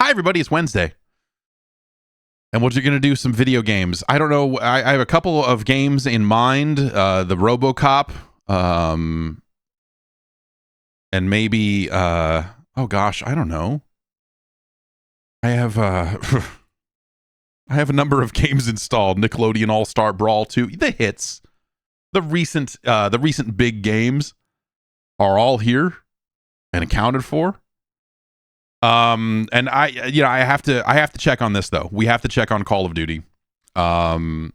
Hi, everybody. It's Wednesday. And we're going to do some video games. I don't know. I have a couple of games in mind. The Robocop. And maybe... oh, gosh. I don't know. I have... I have a number of games installed. Nickelodeon All-Star Brawl 2. The hits. The recent big games are all here and accounted for. And I have to check on this though. We have to check on Call of Duty. Because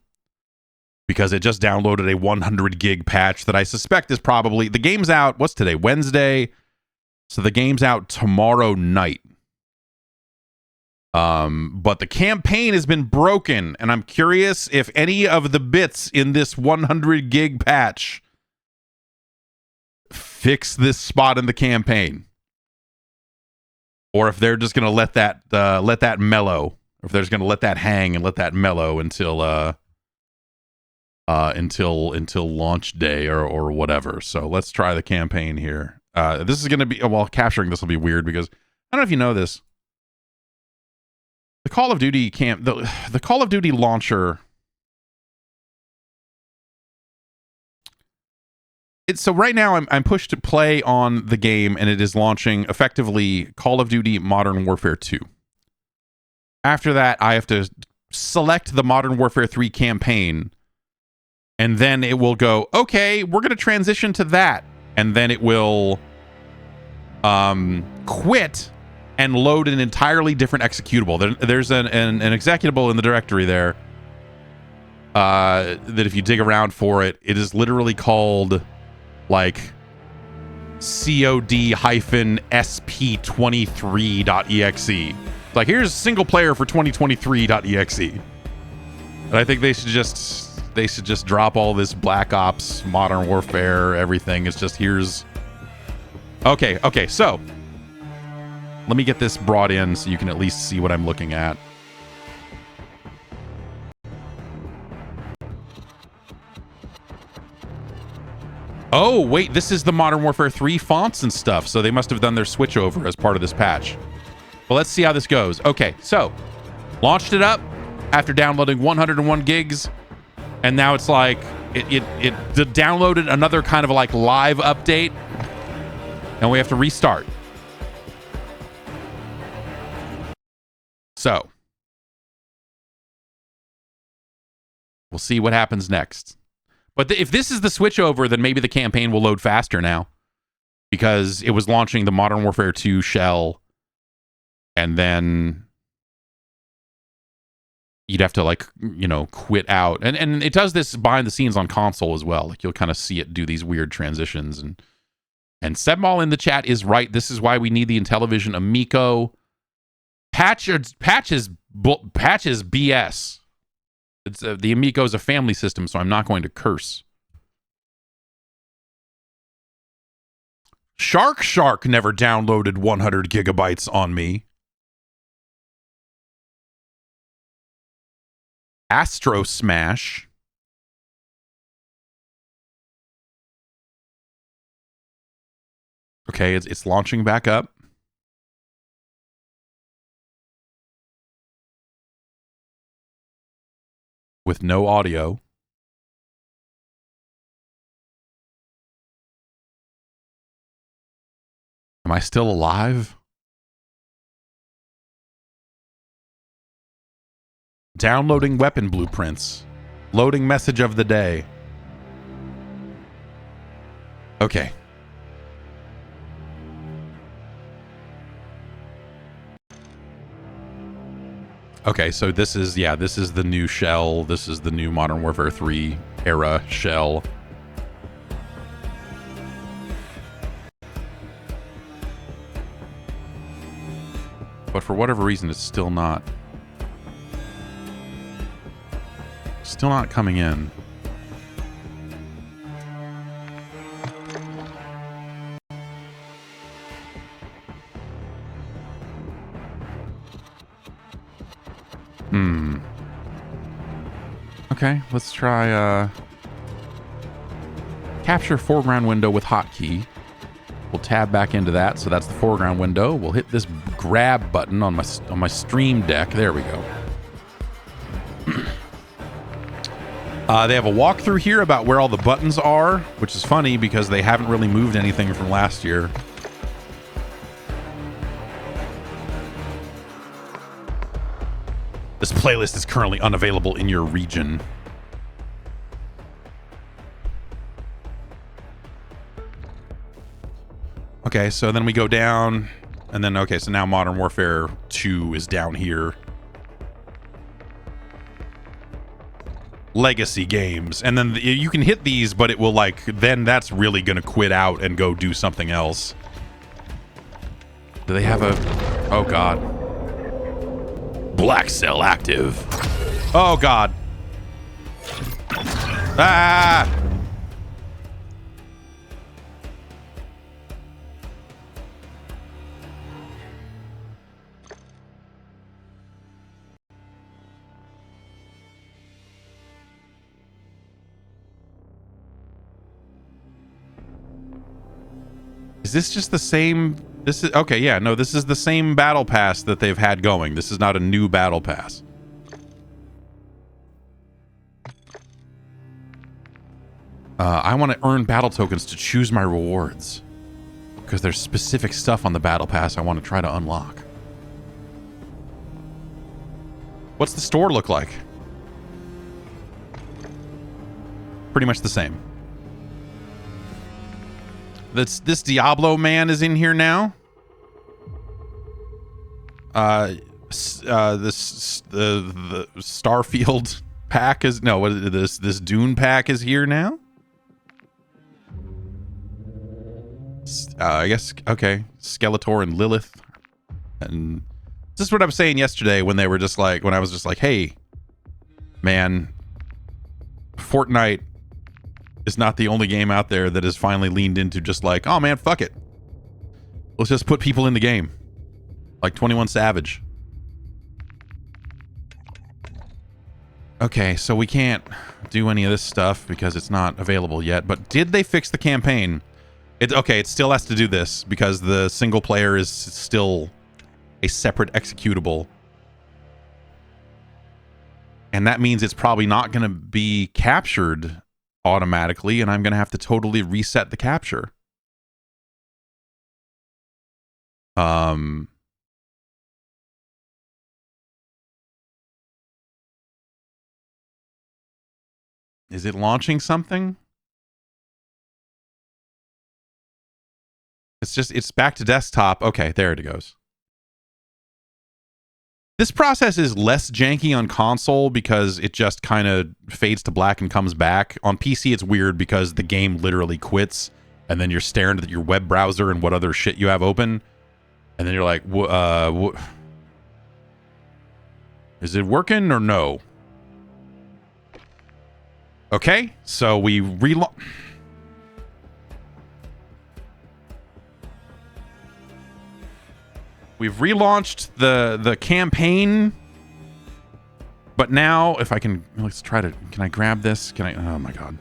it just downloaded a 100 gig patch that I suspect is probably, the game's out, what's today? Wednesday. So the game's out tomorrow night. But the campaign has been broken, and I'm curious if any of the bits in this 100 gig patch fix this spot in the campaign. Or if they're just going to let that mellow, or if they're just going to let that hang and let that mellow until launch day or whatever. So let's try the campaign here. This is going to be, well, capturing this will be weird because I don't know if you know this. The Call of Duty the Call of Duty launcher. So right now I'm pushed to play on the game, and it is launching effectively Call of Duty Modern Warfare 2. After that, I have to select the Modern Warfare 3 campaign, and then it will go, okay, we're going to transition to that, and then it will quit and load an entirely different executable. There's an executable in the directory there that if you dig around for it, it is literally called like COD-SP23.exe. Like, here's single player for 2023.exe. And I think they should just drop all this Black Ops, Modern Warfare, everything. It's just here's... Okay, so let me get this brought in so you can at least see what I'm looking at. Oh, wait, this is the Modern Warfare 3 fonts and stuff, so they must have done their switch over as part of this patch. Well, let's see how this goes. Okay, so launched it up after downloading 101 gigs, and now it's like it downloaded another kind of like live update, and we have to restart. So we'll see what happens next. But if this is the switchover, then maybe the campaign will load faster now, because it was launching the Modern Warfare 2 shell, and then you'd have to, like, you know, quit out. And it does this behind the scenes on console as well. Like, you'll kind of see it do these weird transitions. And Sebmall in the chat is right. This is why we need the Intellivision Amico. Patches BS. It's the Amico is a family system, so I'm not going to curse. Shark never downloaded 100 gigabytes on me. Astro Smash. Okay, it's launching back up. With no audio. Am I still alive? Downloading weapon blueprints. Loading message of the day. Okay. Okay, so this is the new shell. This is the new Modern Warfare 3 era shell. But for whatever reason, it's still not coming in. Okay, let's try capture foreground window with hotkey. We'll tab back into that. So that's the foreground window. We'll hit this grab button on my Stream Deck. There we go. They have a walkthrough here about where all the buttons are, which is funny because they haven't really moved anything from last year. This playlist is currently unavailable in your region. Okay, so then we go down, and then, okay, so now Modern Warfare 2 is down here. Legacy games. And then you can hit these, but it will, like, then that's really going to quit out and go do something else. Do they have a... Oh, God. Black cell active. Oh, God. Ah! Is this just the same? This is okay. Yeah, no, this is the same battle pass that they've had going. This is not a new battle pass. I want to earn battle tokens to choose my rewards because there's specific stuff on the battle pass I want to try to unlock. What's the store look like? Pretty much the same. This Diablo man is in here now. The Starfield pack is no. What is this Dune pack is here now. I guess okay. Skeletor and Lilith, and this is what I was saying yesterday when they were just like when I was just like, hey, man, Fortnite is not the only game out there that has finally leaned into just like, oh man, fuck it. Let's just put people in the game. Like 21 Savage. Okay, so we can't do any of this stuff because it's not available yet. But did they fix the campaign? Okay, it still has to do this because the single player is still a separate executable. And that means it's probably not going to be captured automatically, and I'm going to have to totally reset the capture. Is it launching something? It's back to desktop. Okay, there it goes. This process is less janky on console because it just kind of fades to black and comes back. On PC, it's weird because the game literally quits, and then you're staring at your web browser and what other shit you have open, and then you're like, is it working or no? Okay, so we relaunch. We've relaunched the campaign, but now if I can, let's try to, can I grab this? Can I, oh my God.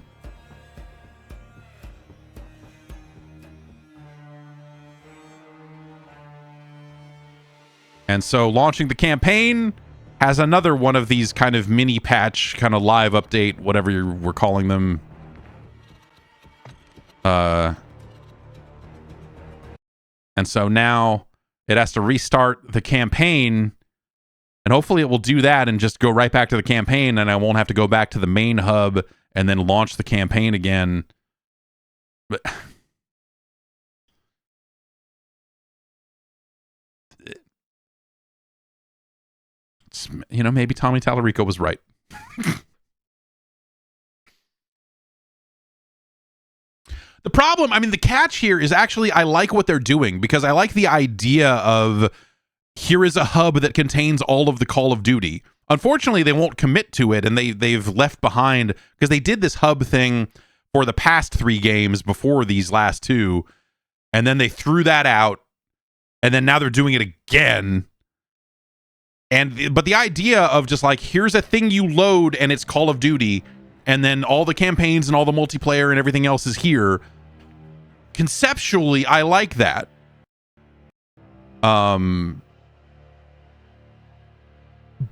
And so launching the campaign has another one of these kind of mini patch, kind of live update, whatever we're calling them. And so now it has to restart the campaign, and hopefully it will do that and just go right back to the campaign, and I won't have to go back to the main hub and then launch the campaign again. But you know, maybe Tommy Tallarico was right. The problem, I mean, the catch here is actually I like what they're doing because I like the idea of here is a hub that contains all of the Call of Duty. Unfortunately, they won't commit to it, and they've left behind because they did this hub thing for the past 3 games before these last 2, and then they threw that out, and then now they're doing it again. But the idea of just like, here's a thing you load and it's Call of Duty, and then all the campaigns and all the multiplayer and everything else is here. conceptually, I like that.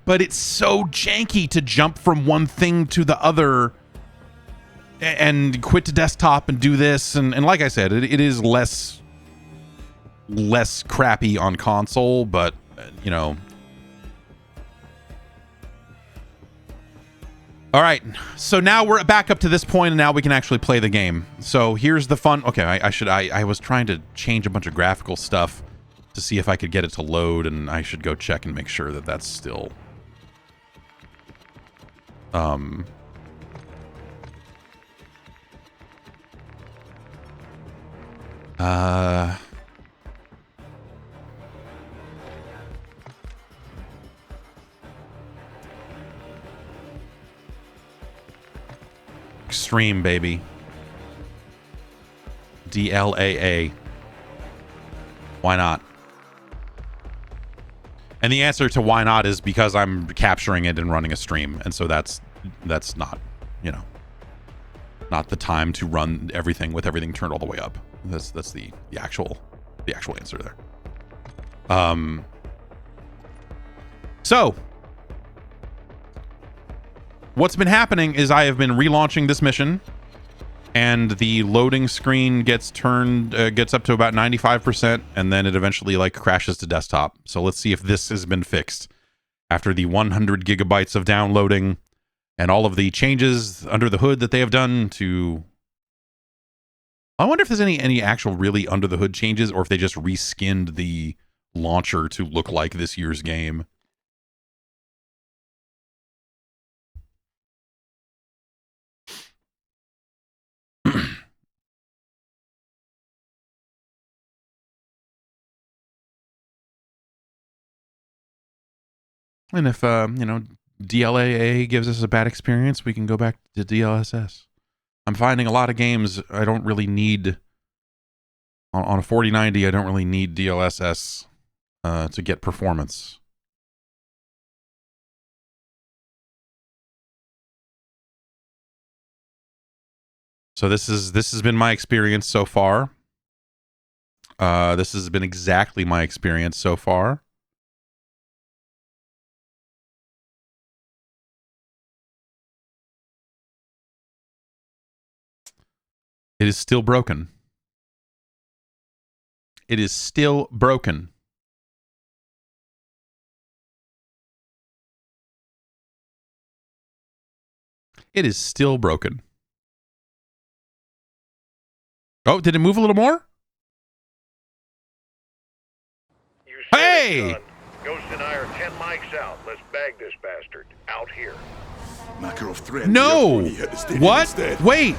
But it's so janky to jump from one thing to the other and quit to desktop and do this. And like I said, it is less crappy on console, but, you know. All right, so now we're back up to this point, and now we can actually play the game. So here's the fun. Okay, I was trying to change a bunch of graphical stuff to see if I could get it to load, and I should go check and make sure that that's still... Extreme, baby. DLAA. Why not? And the answer to why not is because I'm capturing it and running a stream, and so that's not, you know, not the time to run everything with everything turned all the way up. That's the actual answer there. So what's been happening is I have been relaunching this mission, and the loading screen gets up to about 95%, and then it eventually like crashes to desktop. So let's see if this has been fixed after the 100 gigabytes of downloading and all of the changes under the hood that they have done to... I wonder if there's any actual really under the hood changes, or if they just reskinned the launcher to look like this year's game. And if, you know, DLAA gives us a bad experience, we can go back to DLSS. I'm finding a lot of games I don't really need... On a 4090, I don't really need DLSS to get performance. So this has been my experience so far. This has been exactly my experience so far. It is still broken. It is still broken. It is still broken. Oh, did it move a little more? Hey! Ghost and I are 10 mics out. Let's bag this bastard. Out here. No! What? Wait!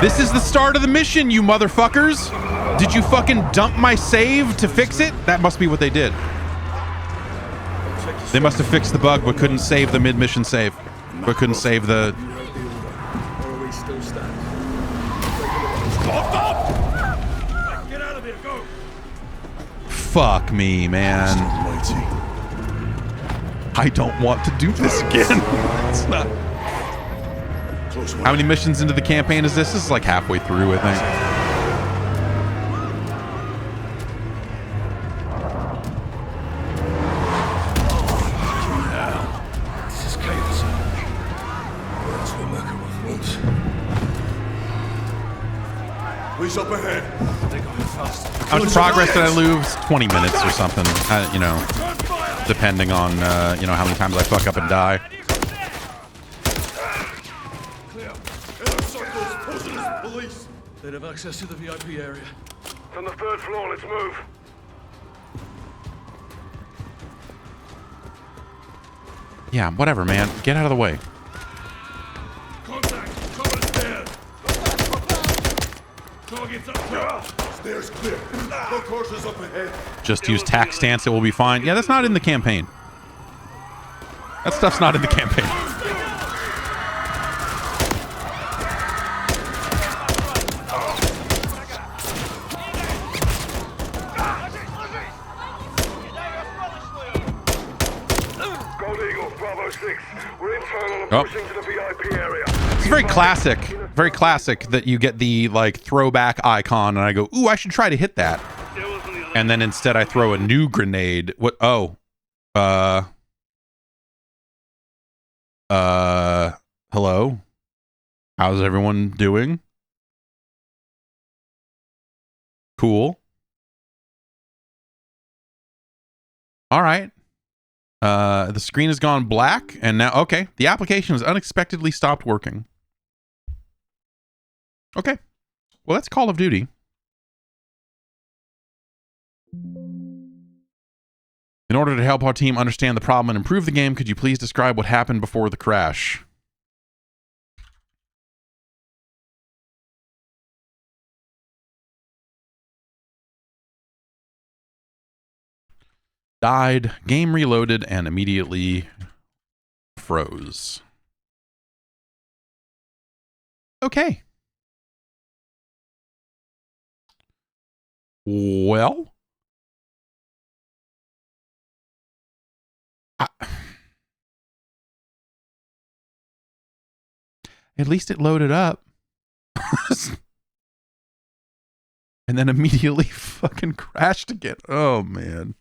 This is the start of the mission, you motherfuckers! Did you fucking dump my save to fix it? That must be what they did. They must have fixed the bug, but couldn't save the mid-mission save. But couldn't save the... Get out of here, go! Fuck me, man. I don't want to do this again. It's not... How many missions into the campaign is this? This is like halfway through, I think. This is chaos. That's what Robocop wants. Police up ahead. How much progress did I lose? 20 minutes or something. You know, depending on you know, how many times I fuck up and die. They'd have access to the VIP area. It's on the 3rd floor, let's move. Yeah, whatever, man. Get out of the way. Contact! Cover the stairs! Target's up top! Stairs clear. No courses up ahead. Just use tack stance, it will be fine. Yeah, that's not in the campaign. That stuff's not in the campaign. Bravo 6. We're internal and Oh. pushing to the VIP area. It's very classic that you get the like throwback icon and I go, ooh, I should try to hit that. And then instead I throw a new grenade. What? Oh, hello? How's everyone doing? Cool. All right. The screen has gone black and now, okay, the application has unexpectedly stopped working. Okay. Well, that's Call of Duty. In order to help our team understand the problem and improve the game, could you please describe what happened before the crash? Died, game reloaded, and immediately froze. Okay. Well, at least it loaded up. And then immediately fucking crashed again. Oh, man.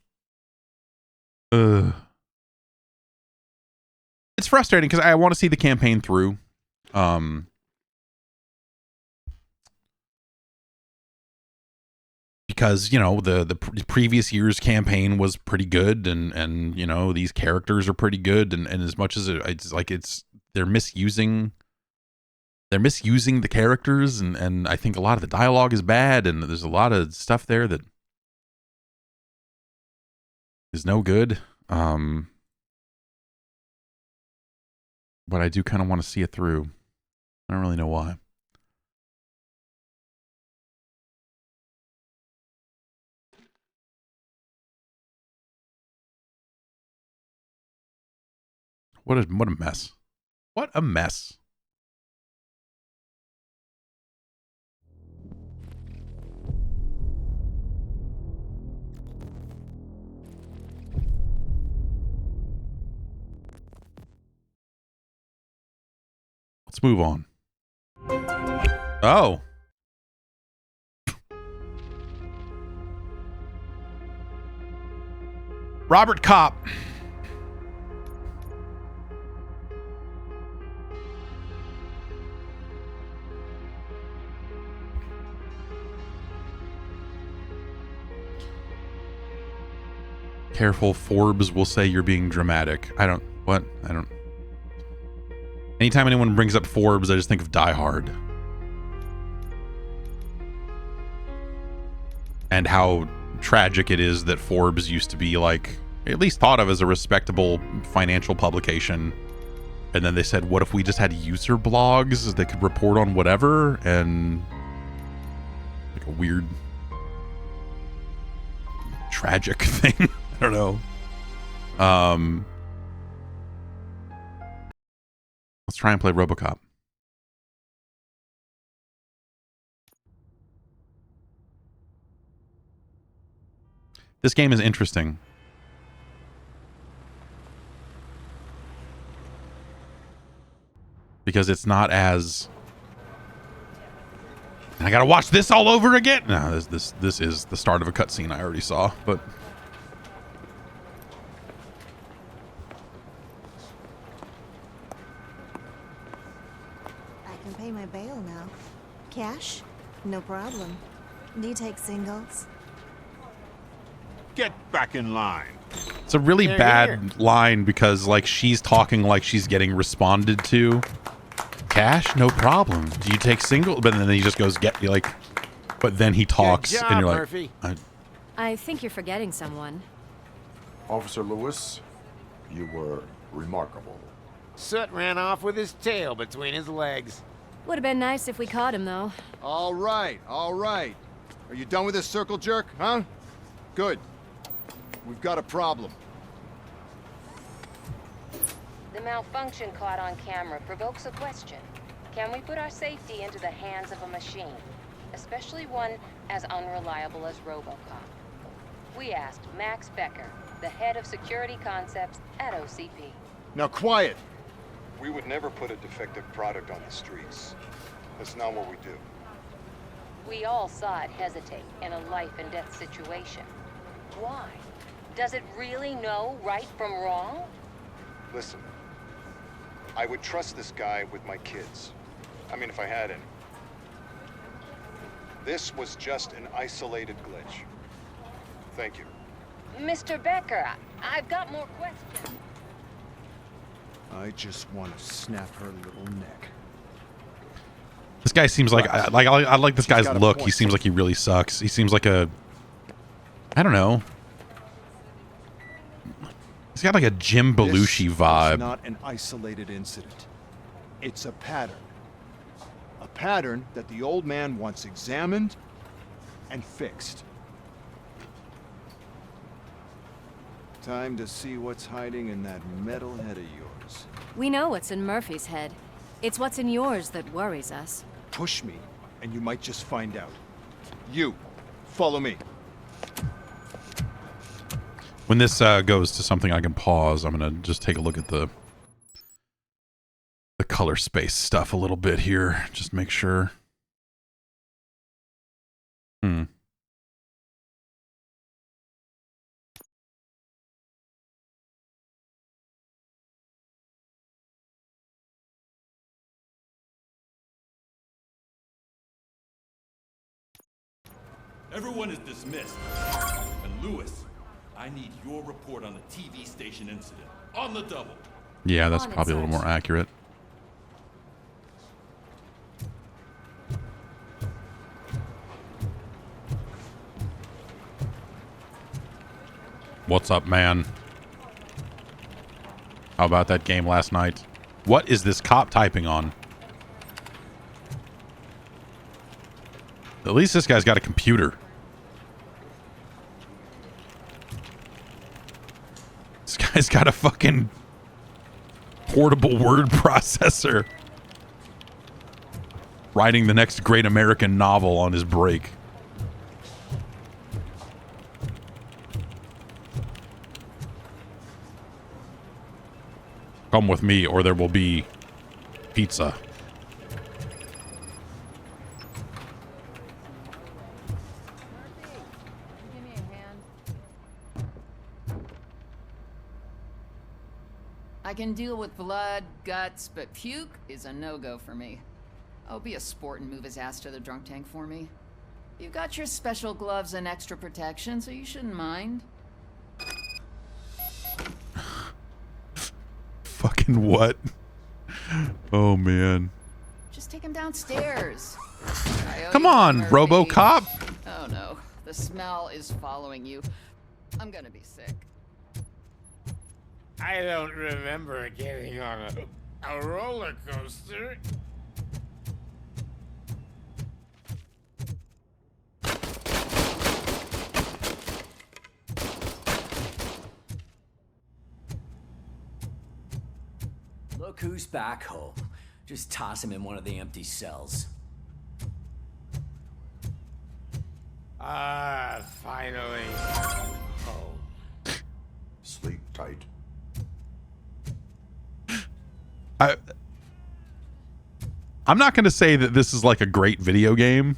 It's frustrating because I want to see the campaign through. Because, you know, the previous year's campaign was pretty good and you know, these characters are pretty good and as much as it's like they're misusing the characters and I think a lot of the dialogue is bad and there's a lot of stuff there that is no good. But I do kind of want to see it through. I don't really know why. What a mess. What a mess. Let's move on. Oh. Robert Kopp. Careful, Forbes will say you're being dramatic. I don't. Anytime anyone brings up Forbes, I just think of Die Hard. And how tragic it is that Forbes used to be like, at least thought of as a respectable financial publication. And then they said, what if we just had user blogs that could report on whatever? And like a weird, tragic thing. I don't know. Let's try and play Robocop. This game is interesting. Because it's not as... And I gotta watch this all over again? No, this is the start of a cutscene I already saw, but... I can pay my bail now. Cash? No problem. Do you take singles? Get back in line. It's a really bad line because, like, she's talking like she's getting responded to. Cash? No problem. Do you take single? But then he just goes, get me, like... But then he talks, Good job, and you're like... Murphy. I think you're forgetting someone. Officer Lewis, you were remarkable. Soot ran off with his tail between his legs. Would have been nice if we caught him, though. All right, all right. Are you done with this circle jerk, huh? Good. We've got a problem. The malfunction caught on camera provokes a question. Can we put our safety into the hands of a machine? Especially one as unreliable as Robocop. We asked Max Becker, the head of security concepts at OCP. Now quiet! We would never put a defective product on the streets. That's not what we do. We all saw it hesitate in a life and death situation. Why? Does it really know right from wrong? Listen, I would trust this guy with my kids. I mean, if I had any. This was just an isolated glitch. Thank you. Mr. Becker, I've got more questions. I just want to snap her little neck. This guy seems like I like this guy's got a look. He point. seems like he really sucks. He seems like a, I don't know. He's got like a Jim Belushi This vibe. is not an isolated incident. It's a pattern. A pattern that the old man wants examined and fixed. Time to see what's hiding in that metal head of yours. We know what's in Murphy's head. It's what's in yours that worries us. Push me, and you might just find out. You, follow me. When this goes to something I can pause, I'm gonna just take a look at the color space stuff a little bit here. Just make sure. Everyone is dismissed. And Lewis, I need your report on the TV station incident. On the double. Yeah, that's On it, probably a little Sarge. more accurate. What's up, man? How about that game last night? What is this cop typing on? At least this guy's got a computer. This guy's got a fucking portable word processor. Writing the next great American novel on his break. Come with me or there will be pizza. Give me a hand. I can deal with blood, guts, but puke is a no-go for me. Oh, be a sport and move his ass to the drunk tank for me. You got your special gloves and extra protection, so you shouldn't mind. Fucking what? Oh, man. Just take him downstairs. Come on, Robocop. Oh no, the smell is following you. I'm gonna be sick. I don't remember getting on a roller coaster. Look who's back home. Just toss him in one of the empty cells. Ah, finally. Home. Sleep tight. I'm not going to say that this is like a great video game,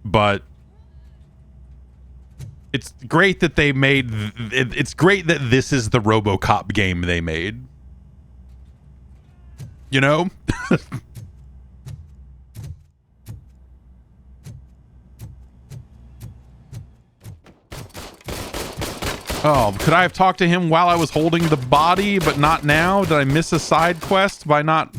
but it's great that they made. It's great that this is the RoboCop game they made. You know? Oh, could I have talked to him while I was holding the body, but not now? Did I miss a side quest by not...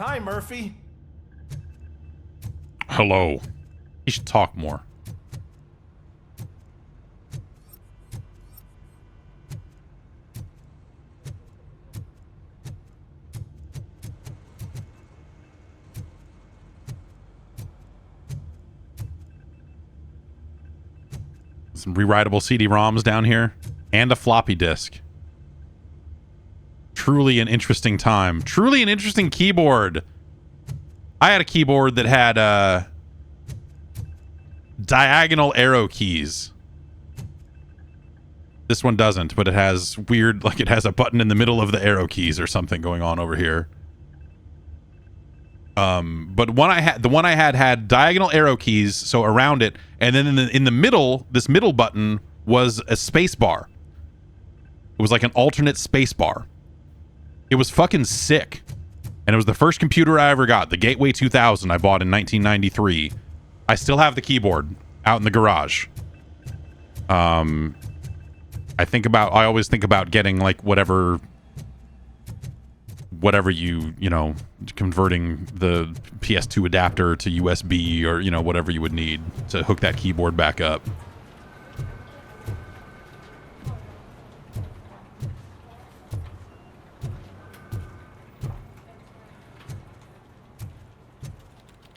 Hi, Murphy. Hello. He should talk more. Some rewritable CD-ROMs down here and a floppy disk. Truly an interesting time. Truly an interesting keyboard. I had a keyboard that had diagonal arrow keys. This one doesn't, but it has weird, like it has a button in the middle of the arrow keys or something going on over here. But the one I had diagonal arrow keys, so around it, and then in the middle, this middle button was a space bar. It was like an alternate space bar. It was fucking sick. And it was the first computer I ever got, the Gateway 2000 I bought in 1993. I still have the keyboard out in the garage. I always think about getting like whatever you know, converting the PS2 adapter to USB or, you know, whatever you would need to hook that keyboard back up.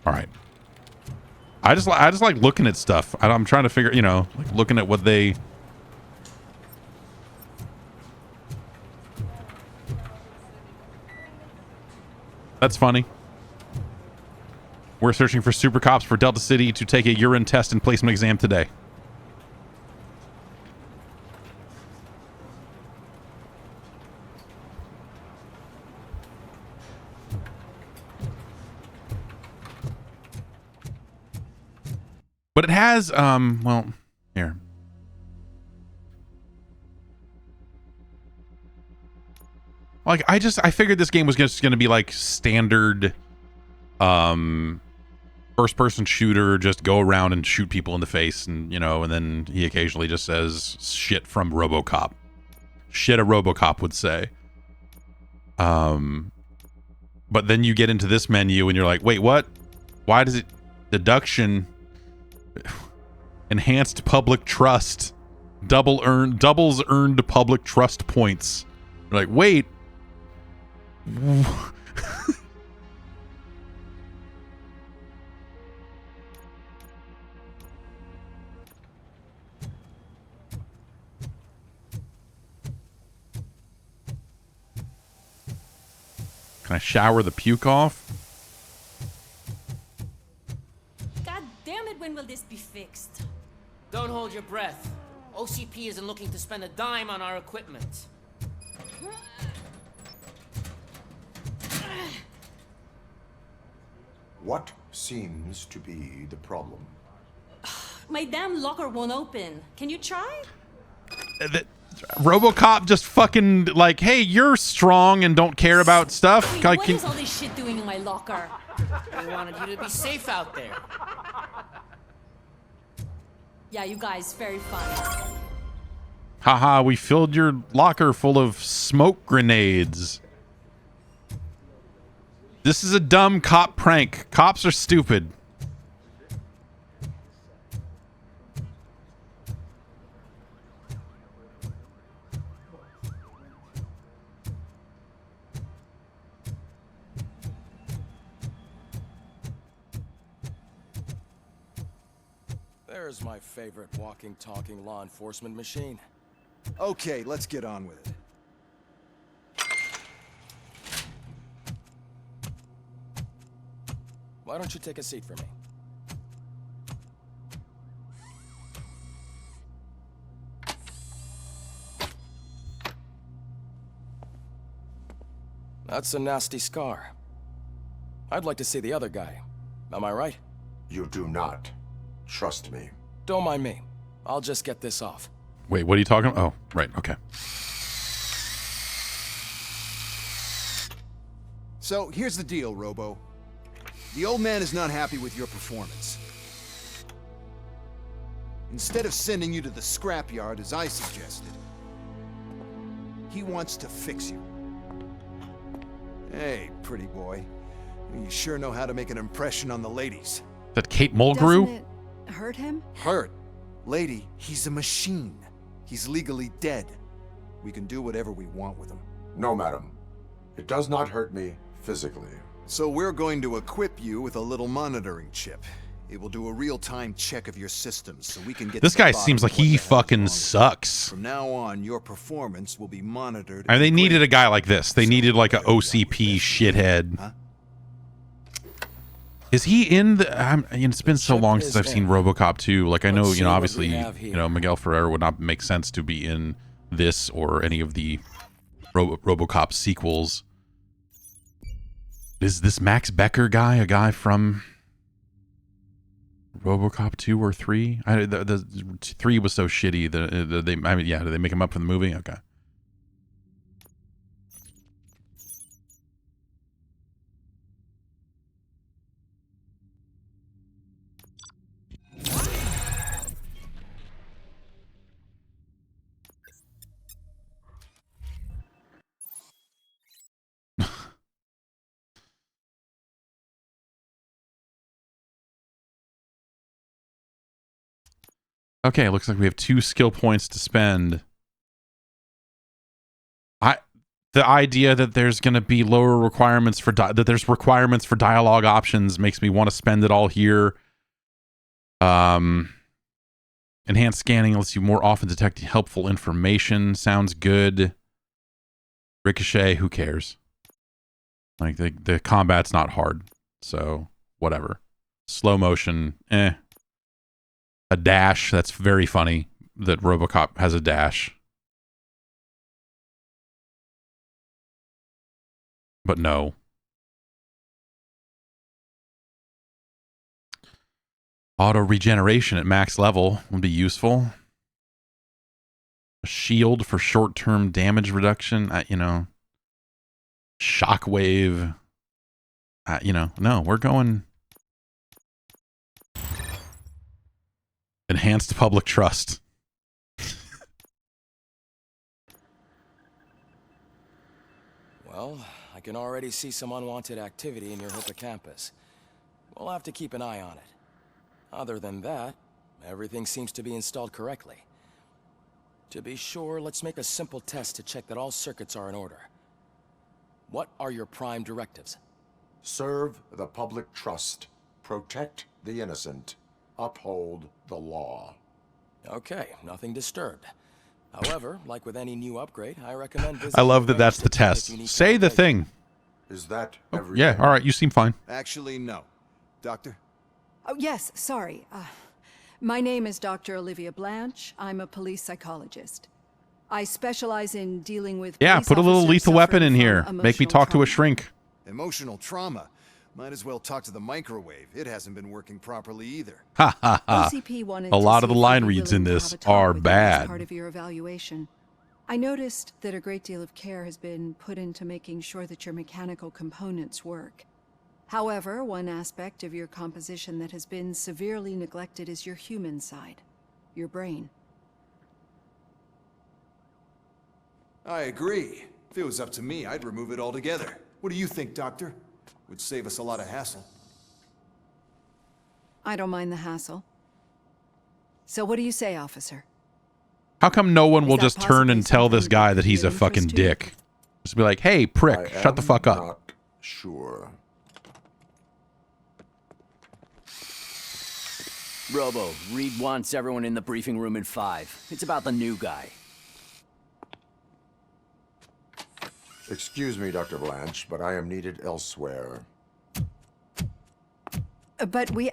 All right. I just like looking at stuff. I'm trying to figure, you know, like looking at what they... That's funny. We're searching for super cops for Delta City to take a urine test and placement exam today. But it has, well, here. Like, I figured this game was just going to be like standard, first-person shooter, just go around and shoot people in the face, and, you know, and then he occasionally just says shit from Robocop. Shit a Robocop would say. But then you get into this menu and you're like, wait, what? Why does it... Deduction... Enhanced public trust. Doubles earned public trust points. You're like, wait. Can I shower the puke off? God damn it, when will this be fixed? Don't hold your breath. OCP isn't looking to spend a dime on our equipment. What seems to be the problem? My damn locker won't open. Can you try? Robocop just fucking like, hey, you're strong and don't care about stuff. Wait, what is all this shit doing in my locker? We wanted you to be safe out there. Yeah, you guys, very fun. Haha, we filled your locker full of smoke grenades. This is a dumb cop prank. Cops are stupid. There's my favorite walking, talking law enforcement machine. Okay, let's get on with it. Why don't you take a seat for me? That's a nasty scar. I'd like to see the other guy. Am I right? You do not. Trust me. Don't mind me. I'll just get this off. Wait, what are you talking about? Oh, right, okay. So, here's the deal, Robo. The old man is not happy with your performance. Instead of sending you to the scrapyard as I suggested, he wants to fix you. Hey, pretty boy. You sure know how to make an impression on the ladies. That Kate Mulgrew? Doesn't it hurt him? Hurt? Lady, he's a machine. He's legally dead. We can do whatever we want with him. No, madam. It does not hurt me physically. So we're going to equip you with a little monitoring chip. It will do a real-time check of your systems so we can get This to the guy bottom seems of like what he the hell is fucking wrong. sucks. From now on, your performance will be monitored. And they needed a guy like this. They needed like a OCP shithead. Huh? Is he in the? It's been so long since I've seen RoboCop 2. Like I know, obviously, Miguel Ferrer would not make sense to be in this or any of the RoboCop sequels. Is this Max Becker guy a guy from RoboCop 2 or 3? The 3 was so shitty that did they make him up for the movie? Okay. Okay, it looks like we have 2 skill points to spend. The idea that there's going to be lower requirements for that there's requirements for dialogue options makes me want to spend it all here. Enhanced scanning lets you more often detect helpful information. Sounds good. Ricochet, who cares? Like the combat's not hard, so whatever. Slow motion, A dash, that's very funny that RoboCop has a dash. But no. Auto regeneration at max level would be useful. A shield for short-term damage reduction, Shockwave. No, we're going enhanced public trust. Well, I can already see some unwanted activity in your hippocampus. We'll have to keep an eye on it. Other than that, everything seems to be installed correctly. To be sure, let's make a simple test to check that all circuits are in order. What are your prime directives? Serve the public trust. Protect the innocent. Uphold the law. Okay, nothing disturbed. However, like with any new upgrade, I recommend I love that that's the test. Say the thing. Is that everything? Yeah, all right, you seem fine. Actually, no. Doctor? Oh, yes, sorry. My name is Dr. Olivia Blanche. I'm a police psychologist. I specialize in dealing with put a little lethal weapon in here. Make me talk to a shrink. Emotional trauma? Might as well talk to the microwave. It hasn't been working properly either. Ha ha ha. A lot of the line reads in this are bad. Part of your evaluation. I noticed that a great deal of care has been put into making sure that your mechanical components work. However, one aspect of your composition that has been severely neglected is your human side, your brain. I agree. If it was up to me, I'd remove it altogether. What do you think, Doctor? Would save us a lot of hassle. I don't mind the hassle. So what do you say, officer? How come no one will just turn and tell this guy that he's a fucking dick? Just be like, hey, prick, shut the fuck up. Not sure. Robo, Reed wants everyone in the briefing room in 5. It's about the new guy. Excuse me, Dr. Blanche, but I am needed elsewhere. But we...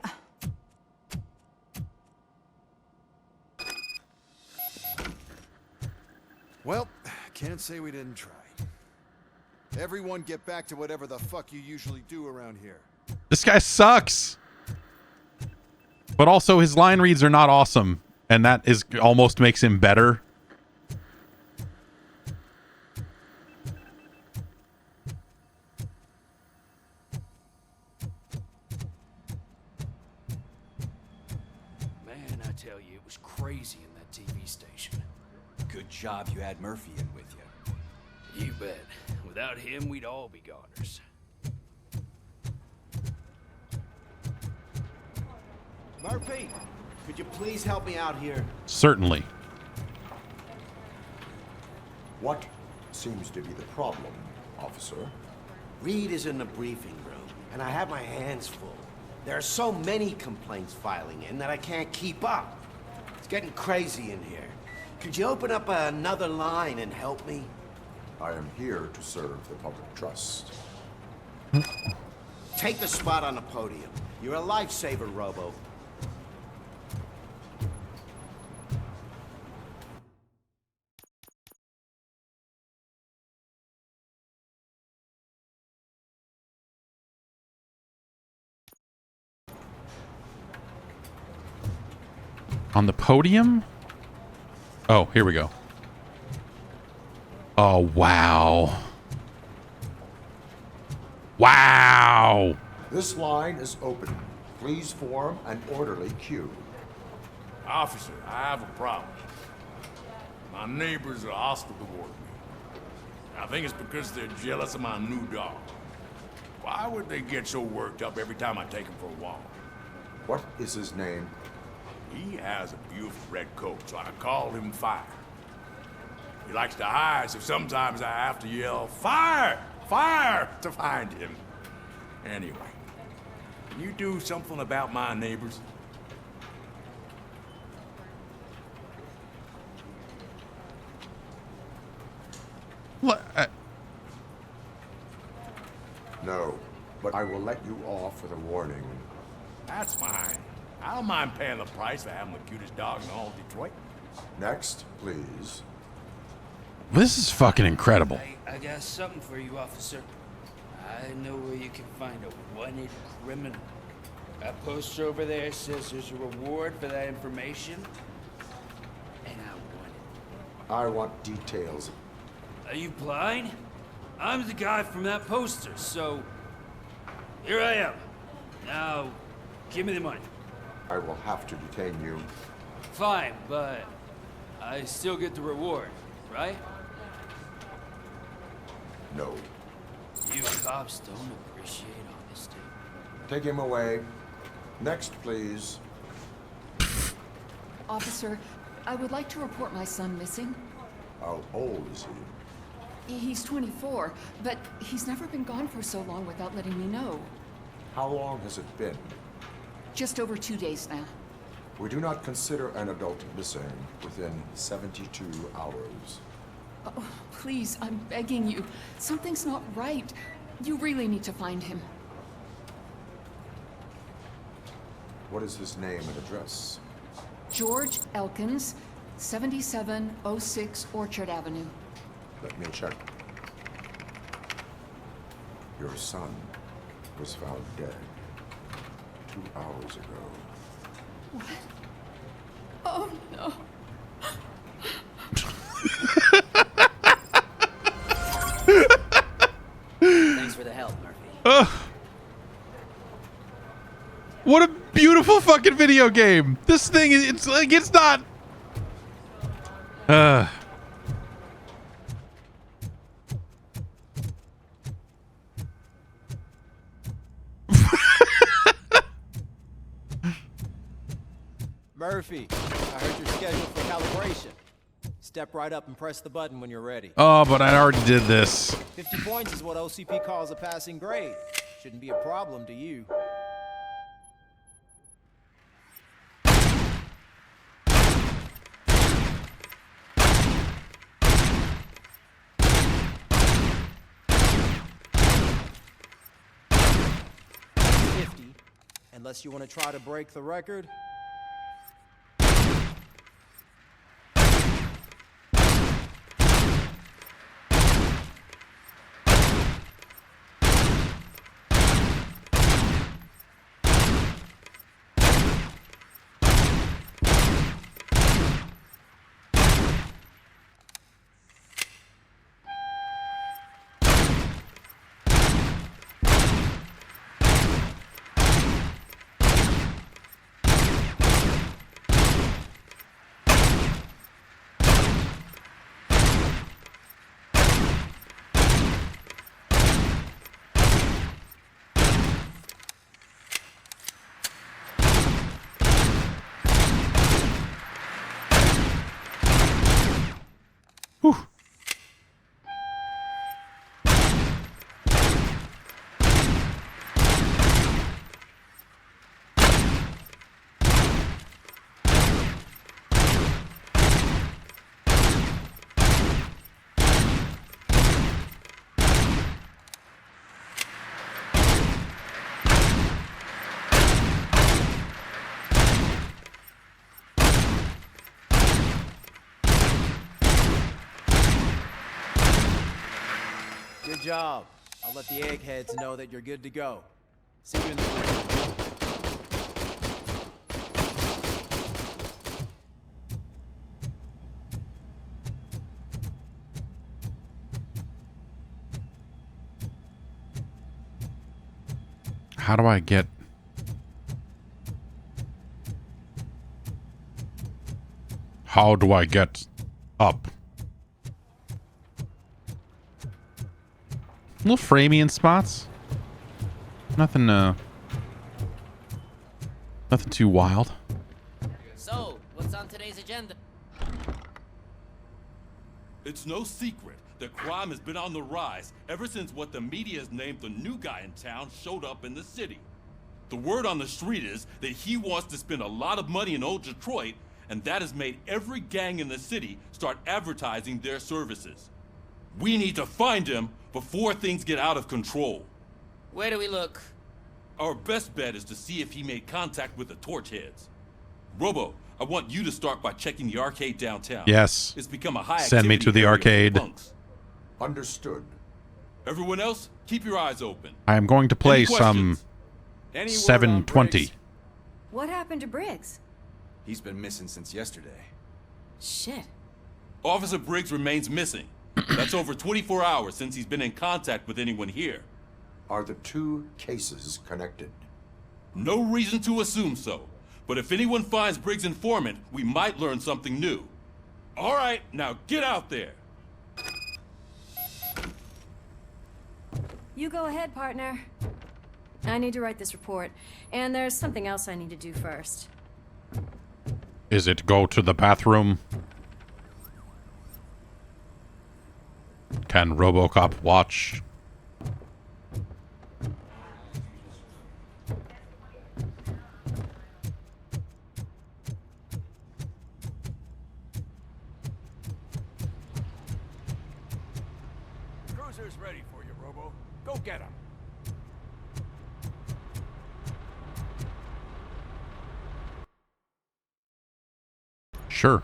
Well, can't say we didn't try. Everyone get back to whatever the fuck you usually do around here. This guy sucks. But also his line reads are not awesome, and that is almost makes him better. Man, I tell you, it was crazy in that TV station. Good job you had Murphy in with you. You bet. Without him, we'd all be goners. Murphy, could you please help me out here? Certainly. What seems to be the problem, officer? Reed is in the briefing room, and I have my hands full. There are so many complaints filing in that I can't keep up. It's getting crazy in here. Could you open up another line and help me? I am here to serve the public trust. Take the spot on the podium. You're a lifesaver, Robo. On the podium? Oh, here we go. Oh, wow. Wow. This line is open. Please form an orderly queue. Officer, I have a problem. My neighbors are hostile toward me. I think it's because they're jealous of my new dog. Why would they get so worked up every time I take him for a walk? What is his name? He has a beautiful red coat, so I call him Fire. He likes to hide, so sometimes I have to yell, "Fire! Fire!" to find him. Anyway, can you do something about my neighbors? What? No, but I will let you off with a warning. That's fine. I don't mind paying the price for having the cutest dog in all of Detroit. Next, please. This is fucking incredible. I got something for you, officer. I know where you can find a wanted criminal. That poster over there says there's a reward for that information. And I want it. I want details. Are you blind? I'm the guy from that poster, so... Here I am. Now, give me the money. I will have to detain you. Fine, but I still get the reward, right? No. You cops don't appreciate honesty. Take him away. Next, please. Officer, I would like to report my son missing. How old is he? He's 24, but he's never been gone for so long without letting me know. How long has it been? Just over 2 days now. We do not consider an adult missing within 72 hours. Oh, please, I'm begging you. Something's not right. You really need to find him. What is his name and address? George Elkins, 7706 Orchard Avenue. Let me check. Your son was found dead 2 hours ago. What? Oh, no. Thanks for the help, Murphy. What a beautiful fucking video game. This thing, it's like, it's not... Murphy, I heard you're scheduled for calibration. Step right up and press the button when you're ready. Oh, but I already did this. 50 points is what OCP calls a passing grade. Shouldn't be a problem to you. Unless you want to try to break the record. job. I'll let the eggheads know that you're good to go. See you in the room. How do I get... How do I get up? A little framey in spots. Nothing, nothing too wild. So, what's on today's agenda? It's no secret that crime has been on the rise ever since what the media has named the new guy in town showed up in the city. The word on the street is that he wants to spend a lot of money in old Detroit, and that has made every gang in the city start advertising their services. We need to find him before things get out of control. Where do we look? Our best bet is to see if he made contact with the torch heads. Robo, I want you to start by checking the arcade downtown. Yes. It's become a high Send me activity to the area for arcade. punks. Understood. Everyone else, keep your eyes open. I am going to play Any some questions? 720. What happened to Briggs? He's been missing since yesterday. Shit. Officer Briggs remains missing. That's over 24 hours since he's been in contact with anyone here. Are the two cases connected? No reason to assume so. But if anyone finds Briggs' informant, we might learn something new. All right, now get out there. You go ahead, partner. I need to write this report, and there's something else I need to do first. Is it go to the bathroom? Can Robocop watch? Cruiser's ready for you, Robo. Go get him. Sure.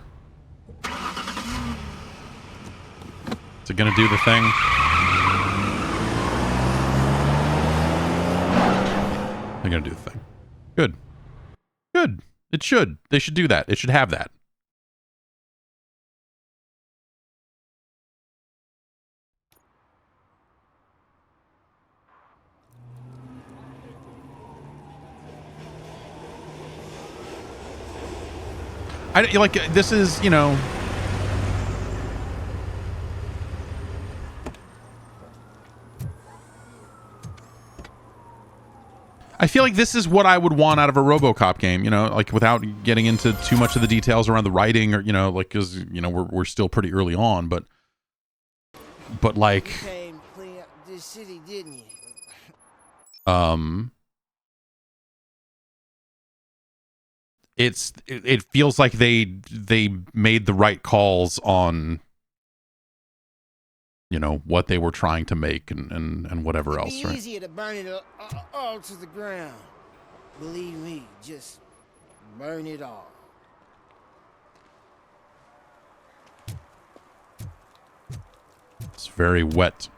Is it gonna do the thing? They're gonna do the thing. Good. Good. It should. They should do that. It should have that. Like, this is, you know... I feel like this is what I would want out of a RoboCop game, you know, like without getting into too much of the details around the writing or, you know, like, because, you know, we're still pretty early on, but like, You came to clean up this city, didn't you? it feels like they made the right calls on, you know, what they were trying to make and whatever else, It'd be right? easier to burn it all to the ground. Believe me, just burn it all. It's very wet.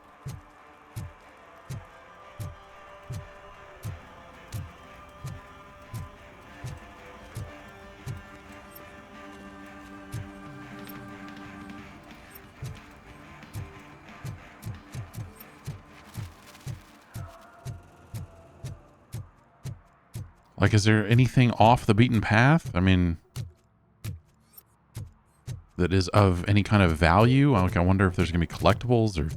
Like, is there anything off the beaten path? I mean, that is of any kind of value? Like, I wonder if there's gonna be collectibles or...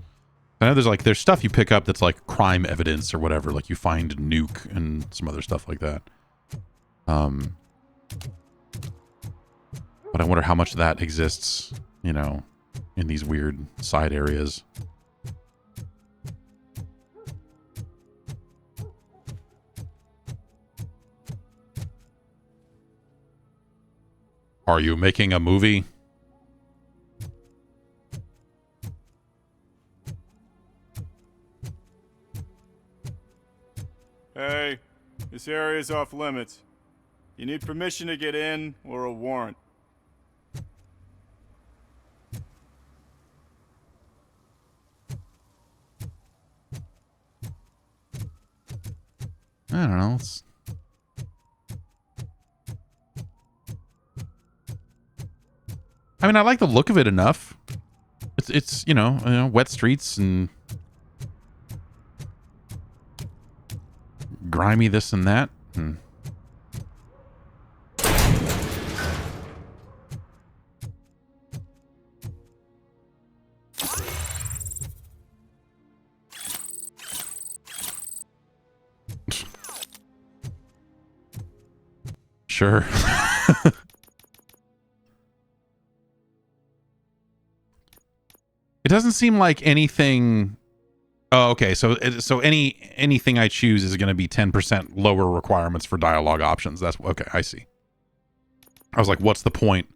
I know there's stuff you pick up that's like crime evidence or whatever. Like you find a nuke and some other stuff like that. But I wonder how much of that exists, you know, in these weird side areas. Are you making a movie? Hey, this area is off limits. You need permission to get in or a warrant. I don't know. I mean, I like the look of it enough. It's you know, wet streets and grimy this and that. Sure. It doesn't seem like anything. Oh, okay. So anything I choose is going to be 10% lower requirements for dialogue options. That's okay. I see. I was like, what's the point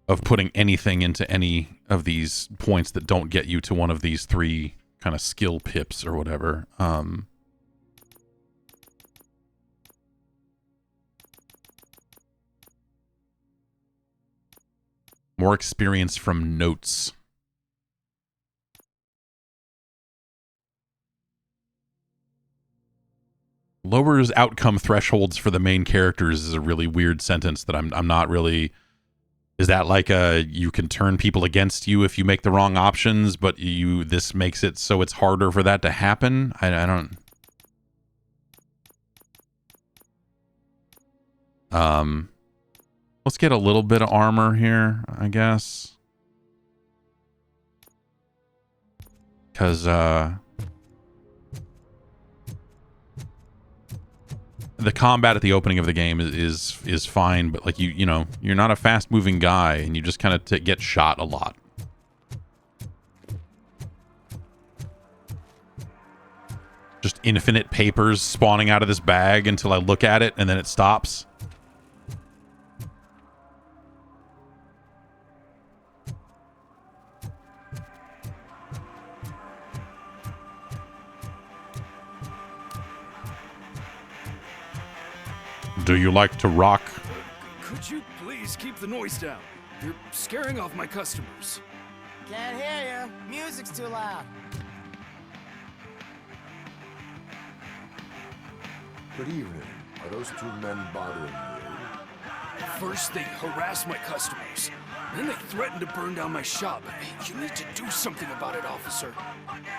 of putting anything into any of these points that don't get you to one of these 3 kind of skill pips or whatever? More experience from notes. Lowers outcome thresholds for the main characters is a really weird sentence that I'm not really. Is that like you can turn people against you if you make the wrong options, but this makes it so it's harder for that to happen? I don't. Let's get a little bit of armor here, I guess. Because, the combat at the opening of the game is fine, but like you know, you're not a fast-moving guy, and you just kind of get shot a lot. Just infinite papers spawning out of this bag until I look at it, and then it stops. Do you like to rock? Could you please keep the noise down? You're scaring off my customers. Can't hear you. Music's too loud. Good evening. Are those 2 men bothering you? First, they harass my customers. Then they threaten to burn down my shop. You need to do something about it, officer.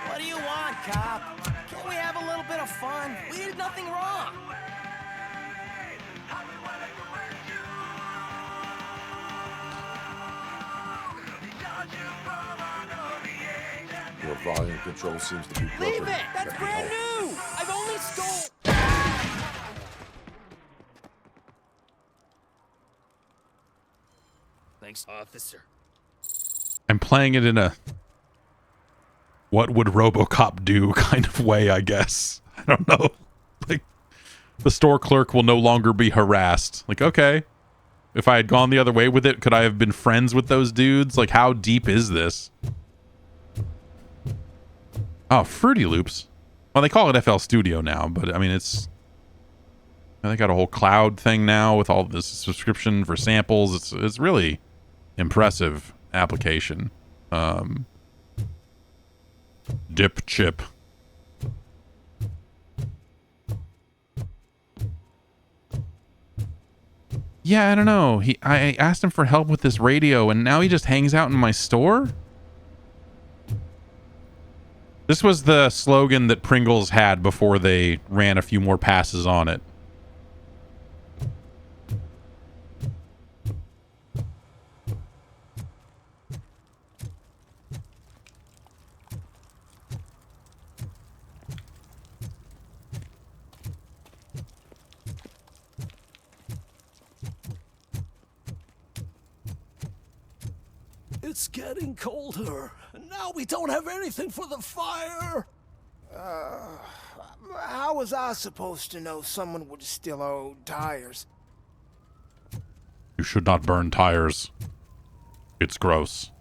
What do you want, cop? Can't we have a little bit of fun? We did nothing wrong. Your volume control seems to be broken. Leave it! That's brand new! I've only stole... Thanks, officer. I'm playing it in a what would Robocop do kind of way, I guess. I don't know. Like, the store clerk will no longer be harassed. Like, okay. If I had gone the other way with it, could I have been friends with those dudes? Like, how deep is this? Oh, Fruity Loops. Well, they call it FL Studio now, but I mean, they got a whole cloud thing now with all this subscription for samples. It's really impressive application. Dip chip. Yeah, I don't know. I asked him for help with this radio, and now he just hangs out in my store? This was the slogan that Pringles had before they ran a few more passes on it. It's getting colder, and now we don't have anything for the fire. How was I supposed to know someone would steal our old tires? You should not burn tires. It's gross.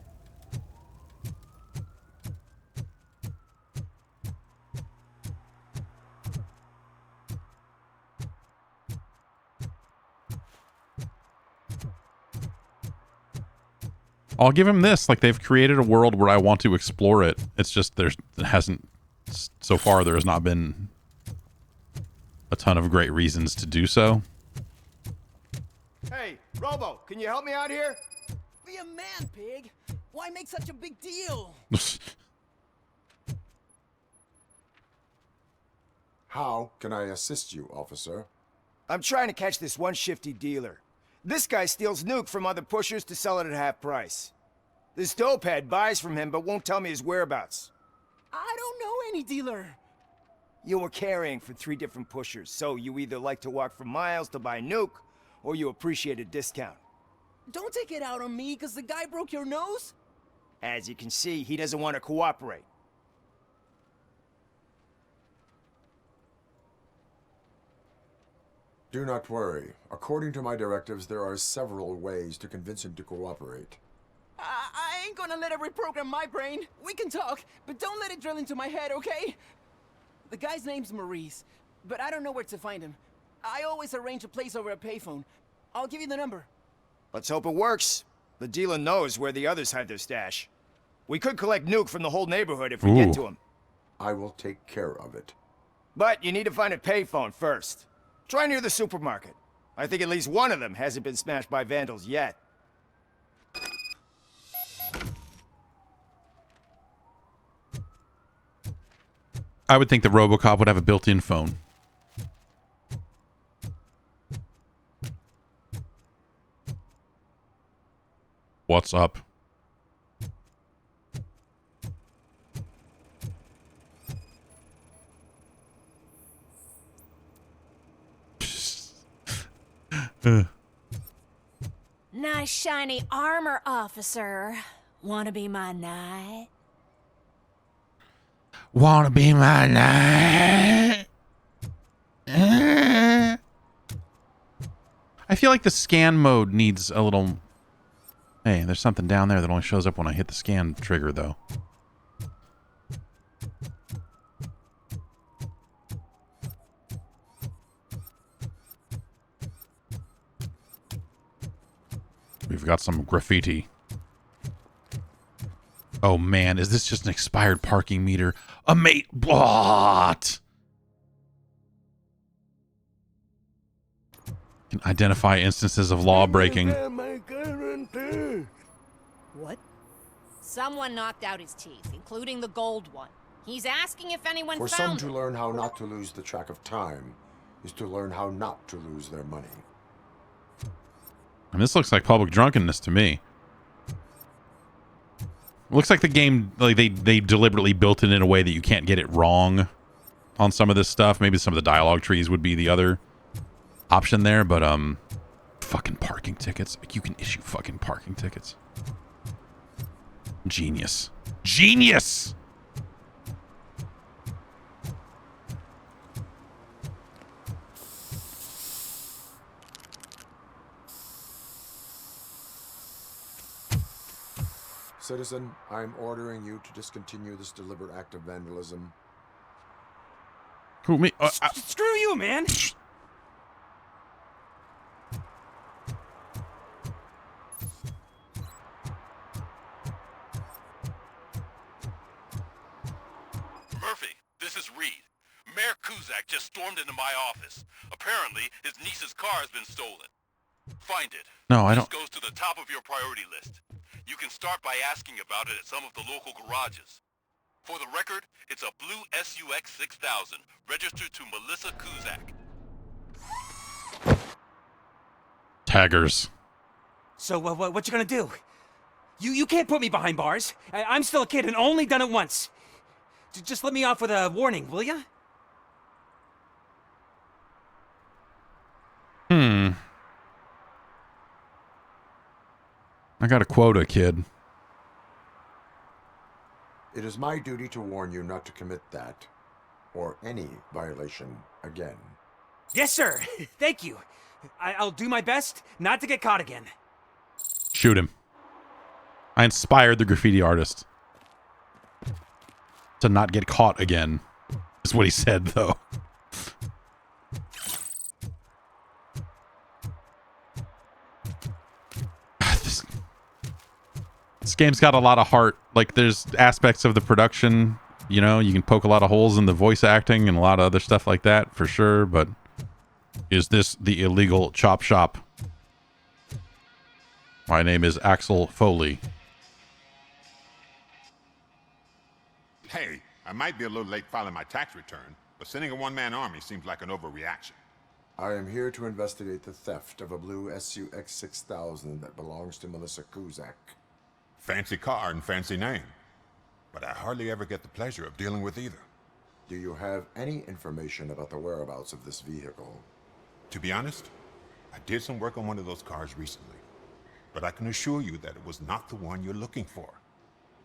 I'll give him this. Like, they've created a world where I want to explore it. It's just so far there has not been a ton of great reasons to do so. Hey, Robo, can you help me out here? Be a man, Pig. Why make such a big deal? How can I assist you, officer? I'm trying to catch this one shifty dealer. This guy steals nuke from other pushers to sell it at half price. This dopehead buys from him but won't tell me his whereabouts. I don't know any dealer. You were carrying for 3 different pushers, so you either like to walk for miles to buy nuke, or you appreciate a discount. Don't take it out on me because the guy broke your nose. As you can see, he doesn't want to cooperate. Do not worry. According to my directives, there are several ways to convince him to cooperate. I ain't gonna let it reprogram my brain. We can talk, but don't let it drill into my head, okay? The guy's name's Maurice, but I don't know where to find him. I always arrange a place over a payphone. I'll give you the number. Let's hope it works. The dealer knows where the others hide their stash. We could collect nuke from the whole neighborhood if we get to him. I will take care of it. But you need to find a payphone first. Try near the supermarket. I think at least one of them hasn't been smashed by vandals yet. I would think the Robocop would have a built-in phone. What's up? Nice shiny armor, officer. Wanna be my knight? Wanna be my knight? I feel like the scan mode needs a little... Hey, there's something down there that only shows up when I hit the scan trigger, though. We've got some graffiti. Oh man, is this just an expired parking meter? A mate. What? Can identify instances of law breaking. What? Someone knocked out his teeth, including the gold one. He's asking if anyone For some found to it. learn how not to lose the track of time is to learn how not to lose their money. And this looks like public drunkenness to me. Looks like the game, like they deliberately built it in a way that you can't get it wrong on some of this stuff. Maybe some of the dialogue trees would be the other option there, but fucking parking tickets. Like, you can issue fucking parking tickets. Genius. Genius! Citizen, I'm ordering you to discontinue this deliberate act of vandalism. Who, me? Screw you, man! Murphy, this is Reed. Mayor Kuzak just stormed into my office. Apparently, his niece's car has been stolen. Find it. No, I don't. This goes to the top of your priority list. You can start by asking about it at some of the local garages. For the record, it's a blue SUX 6000, registered to Melissa Kuzak. Taggers. So, what you gonna do? You can't put me behind bars. I'm still a kid and only done it once. Just let me off with a warning, will ya? I got a quota, kid. It is my duty to warn you not to commit that, or any violation, again. Yes, sir. Thank you. I'll do my best not to get caught again. Shoot him. I inspired the graffiti artist to not get caught again, is what he said, though. This game's got a lot of heart. Like, there's aspects of the production you know, you can poke a lot of holes in the voice acting and a lot of other stuff like that for sure, but is this the illegal chop shop? My name is Axel Foley. Hey, I might be a little late filing my tax return, but sending a one-man army seems like an overreaction. I am here to investigate the theft of a blue SUX 6000 that belongs to Melissa Kuzak. Fancy car and fancy name, but I hardly ever get the pleasure of dealing with either. Do you have any information about the whereabouts of this vehicle? To be honest, I did some work on one of those cars recently, but I can assure you that it was not the one you're looking for.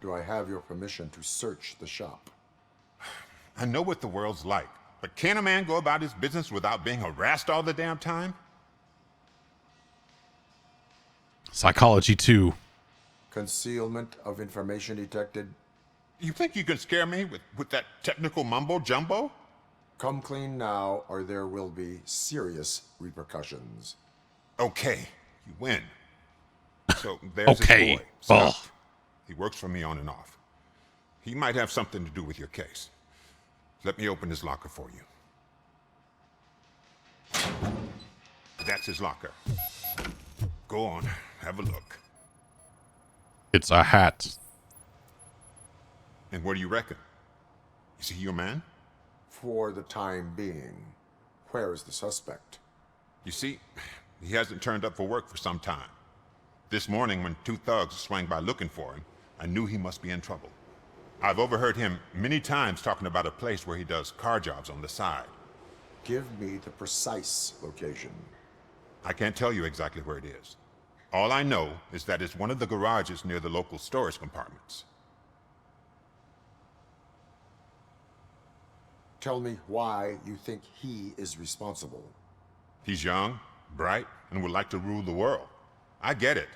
Do I have your permission to search the shop? I know what the world's like, but can a man go about his business without being harassed all the damn time? Psychology 2. Concealment of information detected. You think you can scare me with that technical mumbo jumbo? Come clean now, or there will be serious repercussions. Okay, you win. So there's okay. His boy, Scott. He works for me on and off. He might have something to do with your case. Let me open his locker for you. That's his locker. Go on, have a look. It's a hat. And what do you reckon? Is he your man? For the time being. Where is the suspect? You see, he hasn't turned up for work for some time. This morning, when two thugs swang by looking for him, I knew he must be in trouble. I've overheard him many times talking about a place where he does car jobs on the side. Give me the precise location. I can't tell you exactly where it is. All I know is that it's one of the garages near the local storage compartments. Tell me why you think he is responsible. He's young, bright, and would like to rule the world. I get it.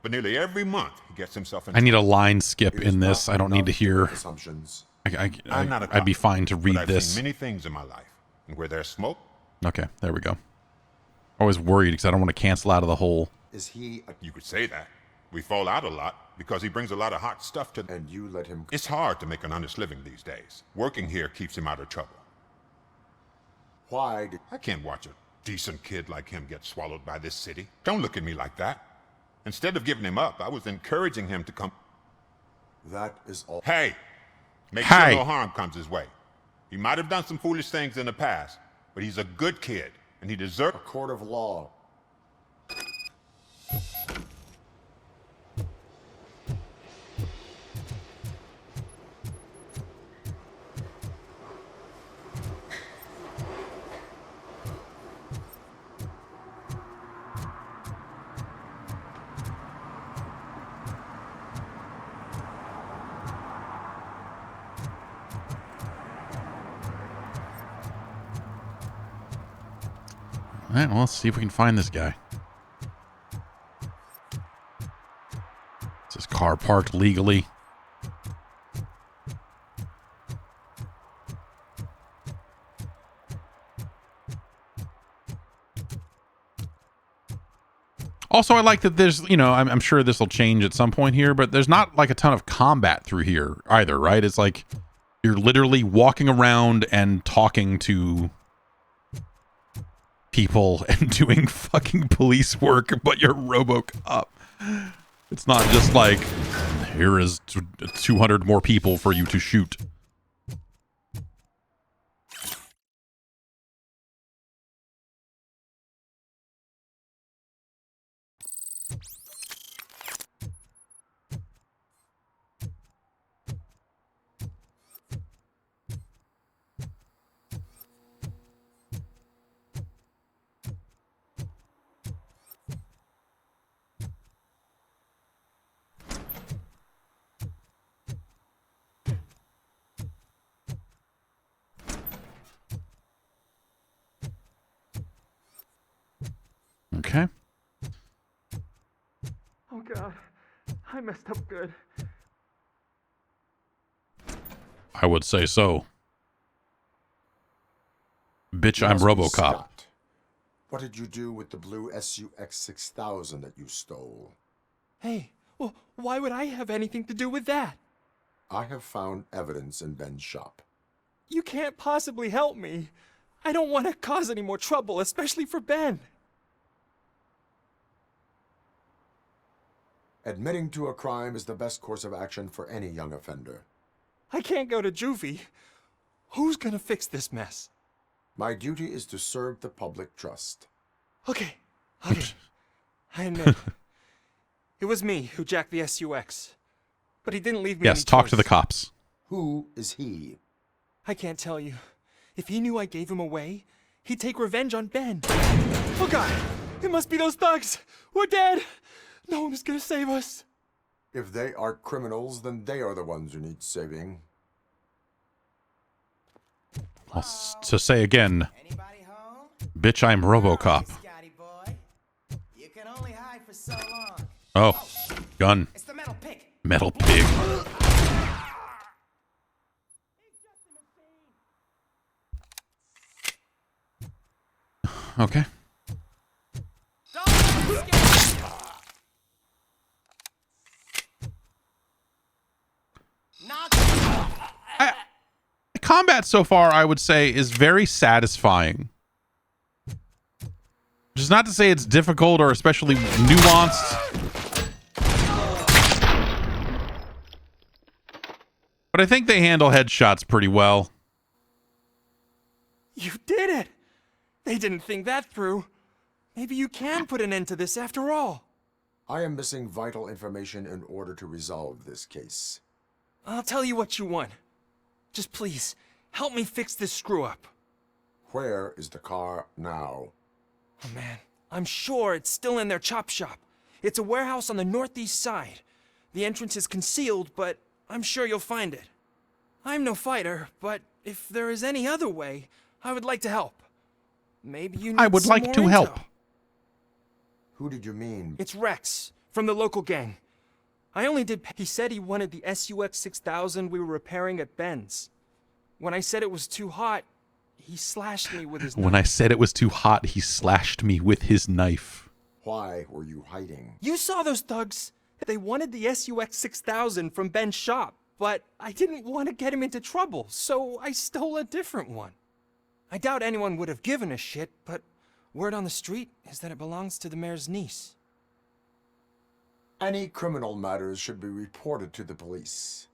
But nearly every month, he gets himself in I need a line skip in this. I don't need to hear. Assumptions. I'm not a cop, I'd be fine to read but I've this. seen many things in my life, and where there's smoke. Okay, there we go. Always worried because I don't want to cancel out of the hole. Is he? You could say that. We fall out a lot because he brings a lot of hot stuff to. And you let him. It's hard to make an honest living these days. Working here keeps him out of trouble. Why did... I can't watch a decent kid like him get swallowed by this city. Don't look at me like that. Instead of giving him up, I was encouraging him to come. That is all. Hey! Make sure no harm comes his way. He might have done some foolish things in the past, but he's a good kid, and he deserves... A court of law. All right, well, let's see if we can find this guy. Is this car parked legally? Also, I like that there's, you know, I'm sure this will change at some point here, but there's not like a ton of combat through here either, right? It's like you're literally walking around and talking to people and doing fucking police work, but you're Robocop. It's not just like, here is 200 more people for you to shoot. Okay. Oh god, I messed up good. I would say so. Bitch, I'm Robocop. Scott, what did you do with the blue SUX 6000 that you stole? Hey, well, why would I have anything to do with that? I have found evidence in Ben's shop. You can't possibly help me. I don't want to cause any more trouble, especially for Ben. Admitting to a crime is the best course of action for any young offender. I can't go to juvie. Who's gonna fix this mess? My duty is to serve the public trust. Okay. I admit. It was me who jacked the SUX. But he didn't leave me Yes, any talk choice. to the cops. Who is he? I can't tell you. If he knew I gave him away, he'd take revenge on Ben. Oh God! It must be those thugs! We're dead! No one is gonna save us. If they are criminals, then they are the ones who need saving. To say again, bitch, I'm Robocop. You can only hide for so long. Oh, gun. It's the metal pig. Metal pig. Okay. The combat so far, I would say, is very satisfying. Which is not to say it's difficult or especially nuanced. But I think they handle headshots pretty well. You did it! They didn't think that through. Maybe you can put an end to this after all. I am missing vital information in order to resolve this case. I'll tell you what you want. Just please, help me fix this screw-up. Where is the car now? Oh man, I'm sure it's still in their chop shop. It's a warehouse on the northeast side. The entrance is concealed, but I'm sure you'll find it. I'm no fighter, but if there is any other way, I would like to help. Maybe you need I would some like more to intel. help. Who did you mean? It's Rex, from the local gang. I only did... He said he wanted the SUX 6000 we were repairing at Ben's. When I said it was too hot, he slashed me with his knife. When I said it was too hot, he slashed me with his knife. Why were you hiding? You saw those thugs. They wanted the SUX 6000 from Ben's shop, but I didn't want to get him into trouble, so I stole a different one. I doubt anyone would have given a shit, but word on the street is that it belongs to the mayor's niece. Any criminal matters should be reported to the police.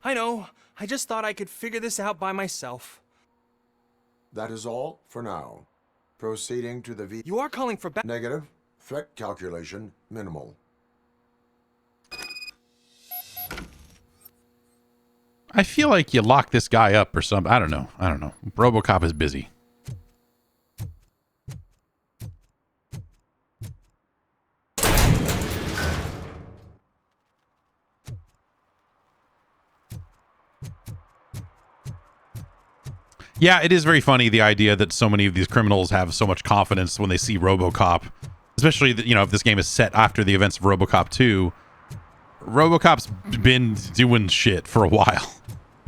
I know. I just thought I could figure this out by myself. That is all for now. Proceeding to the V... You are calling for back... Negative. Threat calculation minimal. I feel like you lock this guy up or something. I don't know. Robocop is busy. Yeah, it is very funny, the idea that so many of these criminals have so much confidence when they see Robocop. Especially, if this game is set after the events of Robocop 2. Robocop's been doing shit for a while.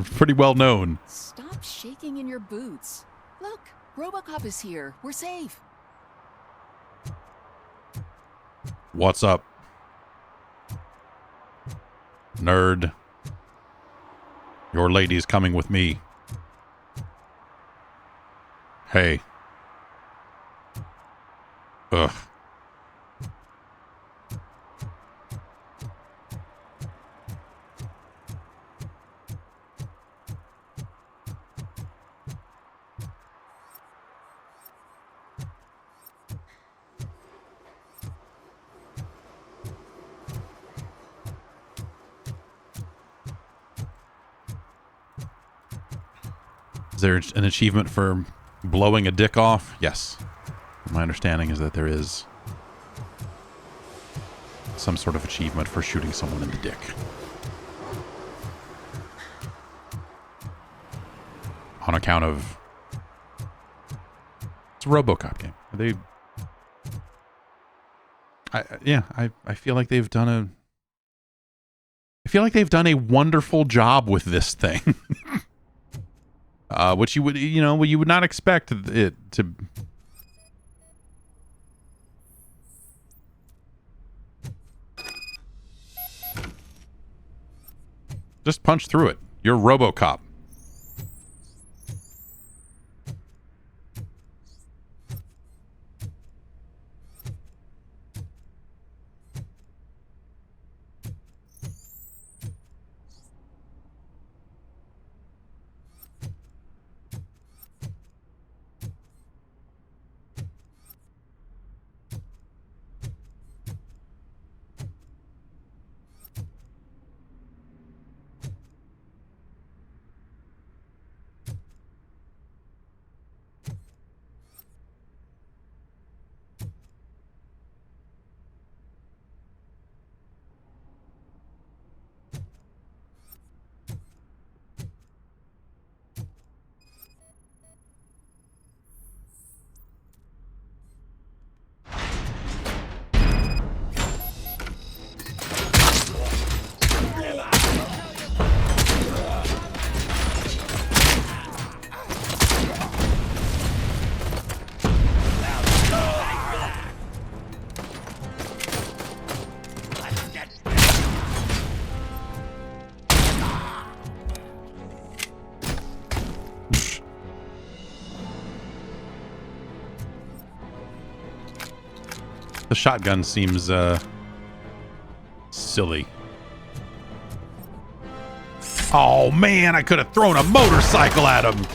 Pretty well known. Stop shaking in your boots. Look, Robocop is here. We're safe. What's up, nerd? Your lady's coming with me. Hey. Ugh. Is there an achievement for blowing a dick off? Yes. My understanding is that there is some sort of achievement for shooting someone in the dick. On account of... It's a Robocop game. I feel like they've done a... I feel like they've done a wonderful job with this thing. Which you would not expect it to. Just punch through it. You're Robocop. The shotgun seems silly. Oh man, I could have thrown a motorcycle at him.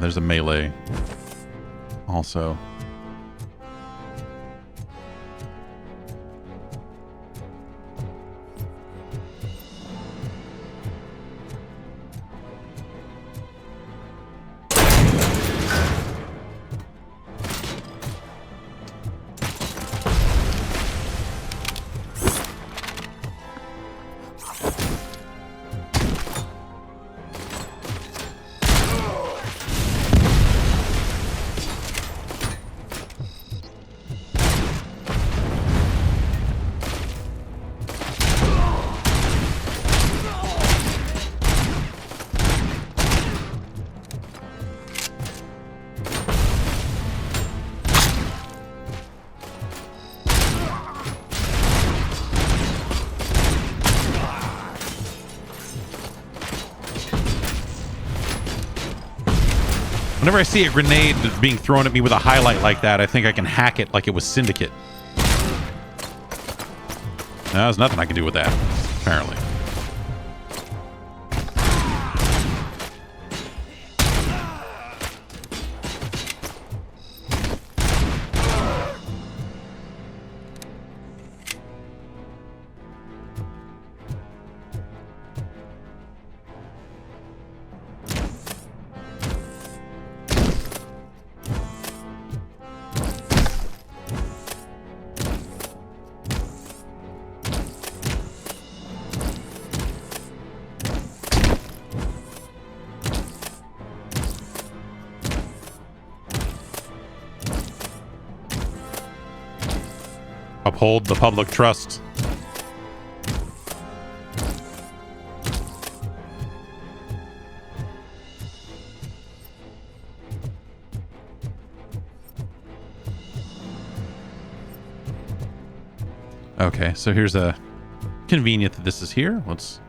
There's a melee also. Whenever I see a grenade being thrown at me with a highlight like that, I think I can hack it like it was Syndicate. No, there's nothing I can do with that, apparently. Uphold the public trust. Okay, so here's a convenient that this is here. Let's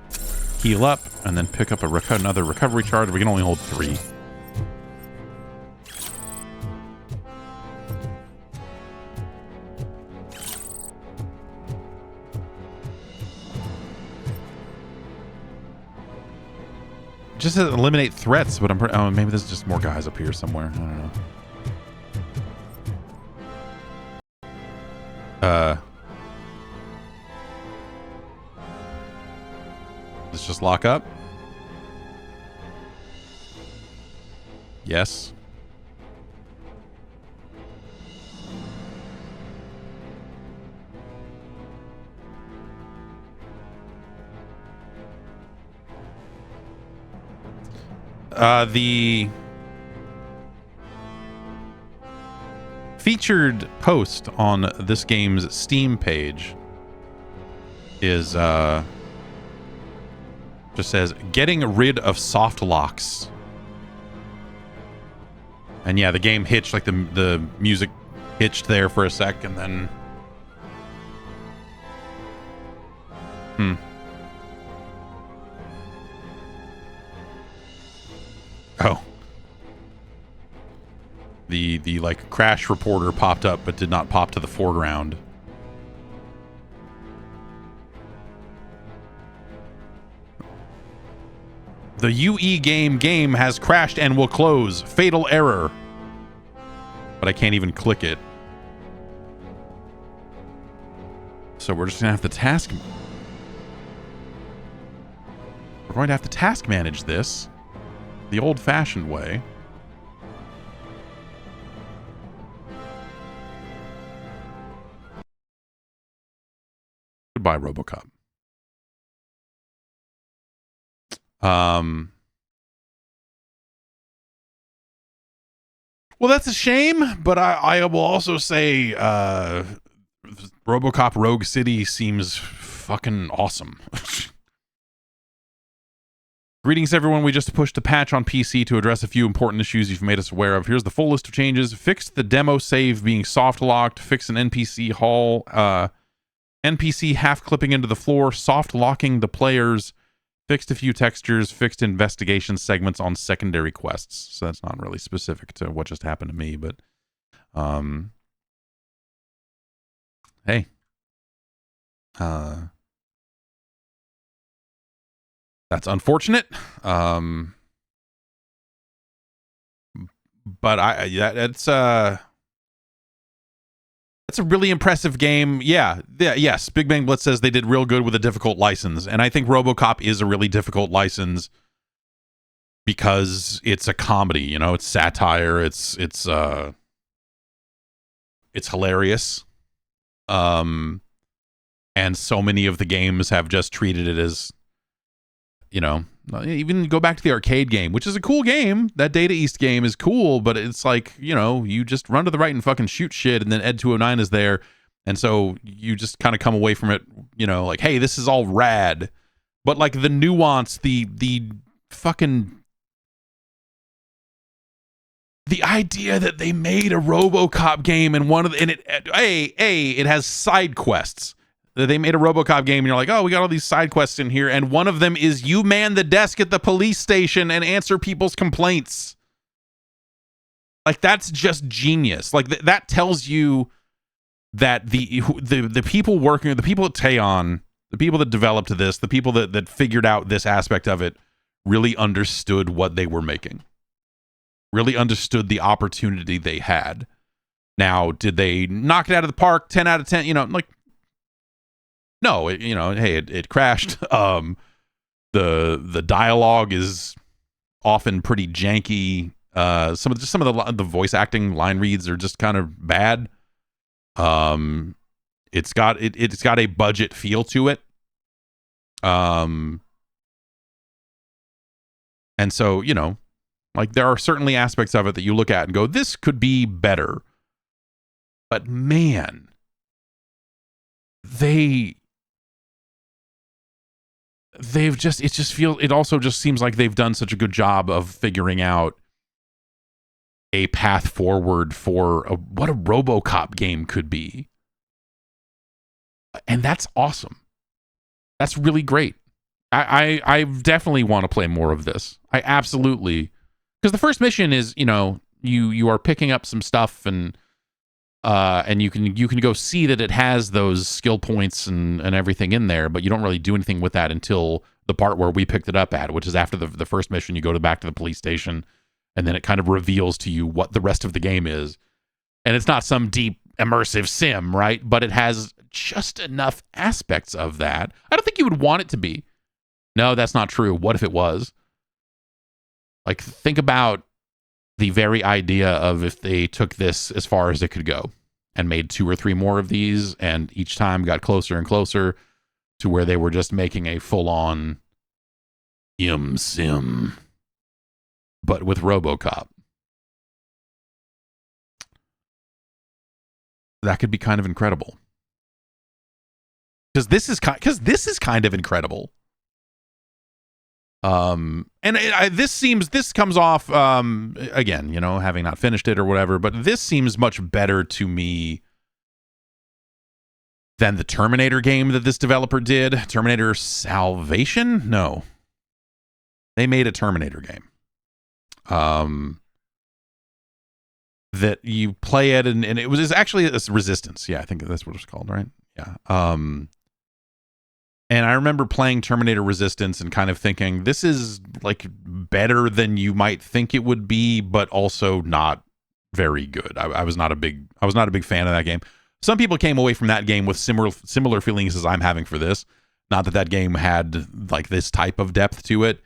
heal up and then pick up another recovery charge. We can only hold 3. Just to eliminate threats, but oh, maybe there's just more guys up here somewhere. I don't know. Let's just lock up. Yes. The featured post on this game's Steam page is just says getting rid of soft locks. And yeah, the game hitched, like the music hitched there for a sec, and then oh, the like crash reporter popped up but did not pop to the foreground. The UE game has crashed and will close. Fatal error. But I can't even click it. So we're just going to have to task... We're going to have to task manage this the old-fashioned way. Goodbye, Robocop. Well, that's a shame, but I will also say Robocop Rogue City seems fucking awesome. Greetings, everyone. We just pushed a patch on PC to address a few important issues you've made us aware of. Here's the full list of changes. Fixed the demo save being soft locked. Fixed an NPC haul. NPC half clipping into the floor. Soft locking the players. Fixed a few textures, fixed investigation segments on secondary quests. So that's not really specific to what just happened to me, but hey. That's unfortunate. But it's that's a really impressive game. Yes, Big Bang Blitz says they did real good with a difficult license. And I think RoboCop is a really difficult license because it's a comedy, you know, it's satire, it's hilarious. And so many of the games have just treated it as, you know, even go back to the arcade game, which is a cool game. That Data East game is cool, but it's like, you know, you just run to the right and fucking shoot shit, and then Ed 209 is there. And so you just kind of come away from it, you know, like, hey, this is all rad. But like the nuance, the fucking... the idea that they made a RoboCop game and it has side quests. They made a RoboCop game and you're like, oh, we got all these side quests in here, and one of them is you man the desk at the police station and answer people's complaints. Like, that's just genius. Like, that tells you that the people working, the people at Teon, the people that developed this, the people that figured out this aspect of it, really understood what they were making. Really understood the opportunity they had. Now, did they knock it out of the park 10 out of 10? You know, like, no, it crashed. The dialogue is often pretty janky. Some of the voice acting line reads are just kind of bad. It's got a budget feel to it. And so, you know, like, there are certainly aspects of it that you look at and go, this could be better. But man, it also just seems like they've done such a good job of figuring out a path forward for what a RoboCop game could be. And that's awesome. That's really great. I definitely want to play more of this. I absolutely, because the first mission is, you know, you are picking up some stuff and you can go see that it has those skill points and everything in there, but you don't really do anything with that until the part where we picked it up at, which is after the first mission. You go back to the police station, and then it kind of reveals to you what the rest of the game is. And it's not some deep immersive sim, right? But it has just enough aspects of that. I don't think you would want it to be. No, that's not true. What if it was? Like, think about the very idea of if they took this as far as it could go and made 2 or 3 more of these, and each time got closer and closer to where they were just making a full-on sim, but with RoboCop. That could be kind of incredible. Because this is kind of incredible. This comes off again, having not finished it or whatever, but this seems much better to me than the Terminator game that this developer did. Terminator Salvation? No. They made a Terminator game. That you play it and it was actually a Resistance. Yeah, I think that's what it's called, right? Yeah. And I remember playing Terminator Resistance and kind of thinking, this is like better than you might think it would be, but also not very good. I was not a big fan of that game. Some people came away from that game with similar feelings as I'm having for this. Not that game had like this type of depth to it,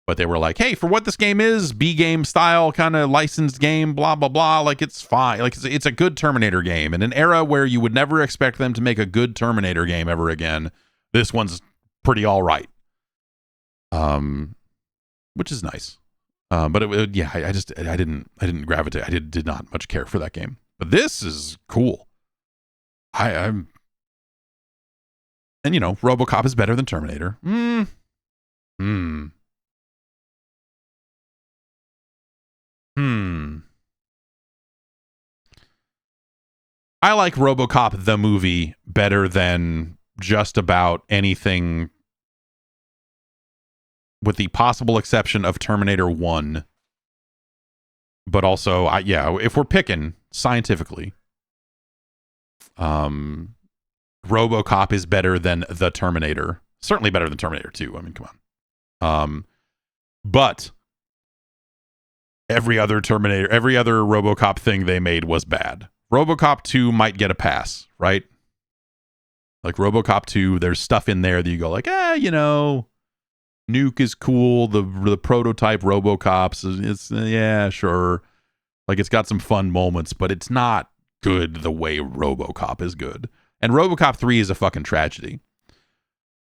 but they were like, hey, for what this game is, B game style kind of licensed game, blah blah blah, like it's fine. Like it's a good Terminator game in an era where you would never expect them to make a good Terminator game ever again. This one's pretty all right, which is nice. But I didn't gravitate. I did not much care for that game. But this is cool. And Robocop is better than Terminator. I like Robocop the movie better than just about anything, with the possible exception of Terminator 1. But also, if we're picking scientifically, Robocop is better than the Terminator. Certainly better than Terminator 2. I mean, come on. But every other Robocop thing they made was bad. Robocop 2 might get a pass, right? Like Robocop 2, there's stuff in there that you go like, Nuke is cool. The prototype Robocops, it's yeah, sure. Like it's got some fun moments, but it's not good the way Robocop is good. And Robocop 3 is a fucking tragedy.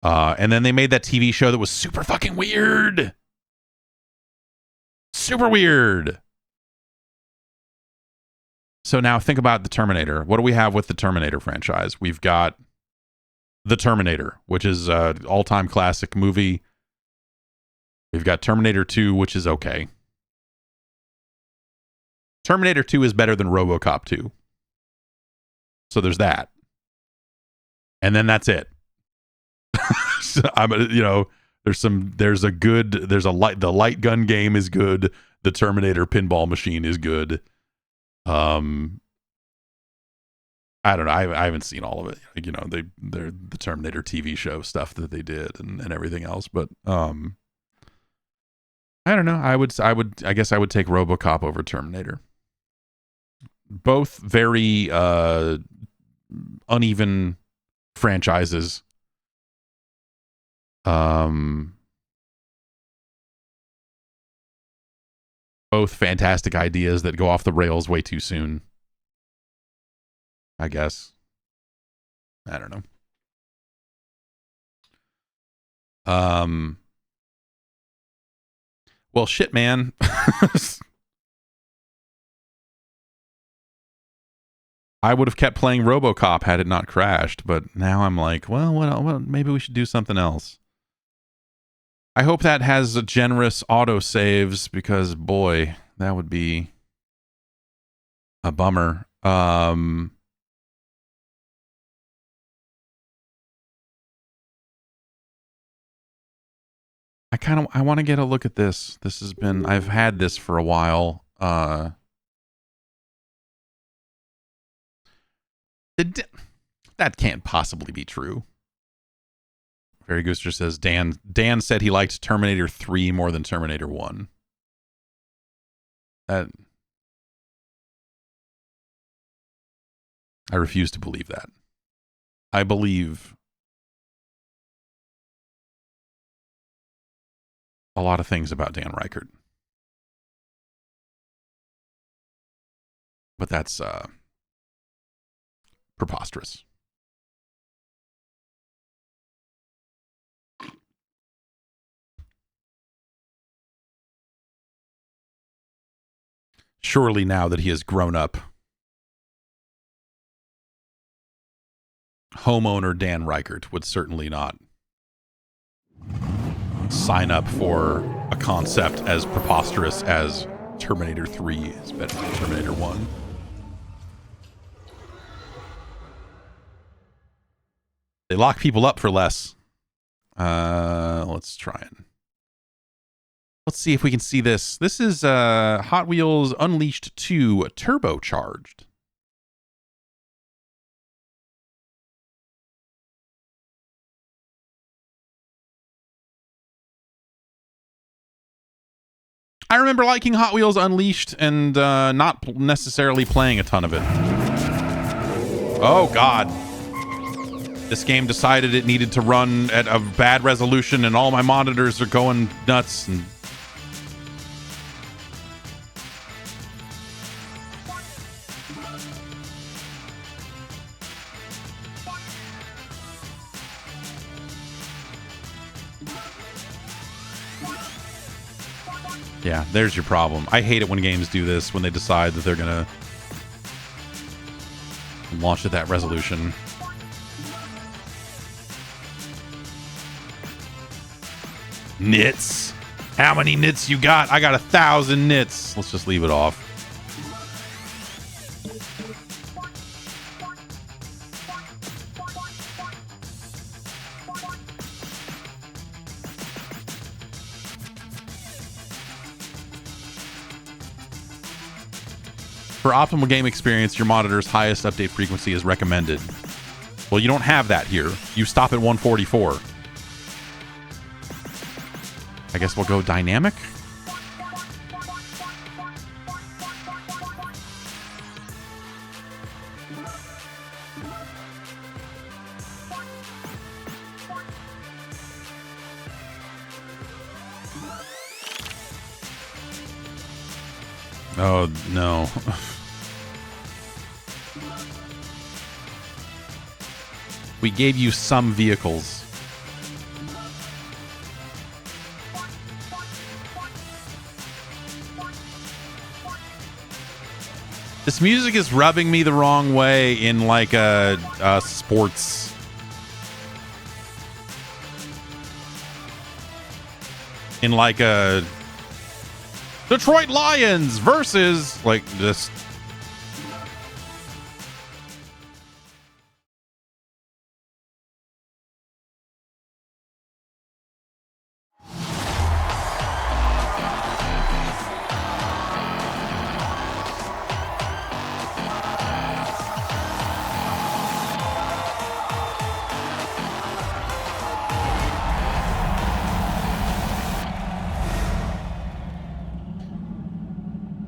And then they made that TV show that was super fucking weird. Super weird. So now think about the Terminator. What do we have with the Terminator franchise? We've got The Terminator, which is an all-time classic movie. We've got Terminator 2, which is okay. Terminator 2 is better than Robocop 2. So there's that. And then that's it. So the light gun game is good. The Terminator pinball machine is good. I don't know. I haven't seen all of it. Like, they're the Terminator TV show stuff that they did and everything else. But I don't know. I guess I would take RoboCop over Terminator. Both very uneven franchises. Both fantastic ideas that go off the rails way too soon. I guess. I don't know. Well, shit, man. I would have kept playing RoboCop had it not crashed, but now I'm like, well, maybe we should do something else. I hope that has a generous auto saves because, boy, that would be a bummer. I want to get a look at this. I've had this for a while. That can't possibly be true. Fairy Gooster says Dan said he liked Terminator 3 more than Terminator 1. I refuse to believe that. I believe a lot of things about Dan Reichert. But that's preposterous. Surely now that he has grown up homeowner Dan Reichert would certainly not sign up for a concept as preposterous as Terminator 3 is better than Terminator 1. They lock people up for less. Let's try and... Let's see if we can see this. This is Hot Wheels Unleashed 2 Turbocharged. I remember liking Hot Wheels Unleashed and not necessarily playing a ton of it. Oh, God. This game decided it needed to run at a bad resolution and all my monitors are going nuts. And yeah, there's your problem. I hate it when games do this, when they decide that they're going to launch at that resolution. Nits. How many nits you got? I got 1,000 nits. Let's just leave it off. For optimal game experience, your monitor's highest update frequency is recommended. Well, you don't have that here. You stop at 144. I guess we'll go dynamic. Oh, no. We gave you some vehicles. This music is rubbing me the wrong way in like a sports. In like a Detroit Lions versus like just.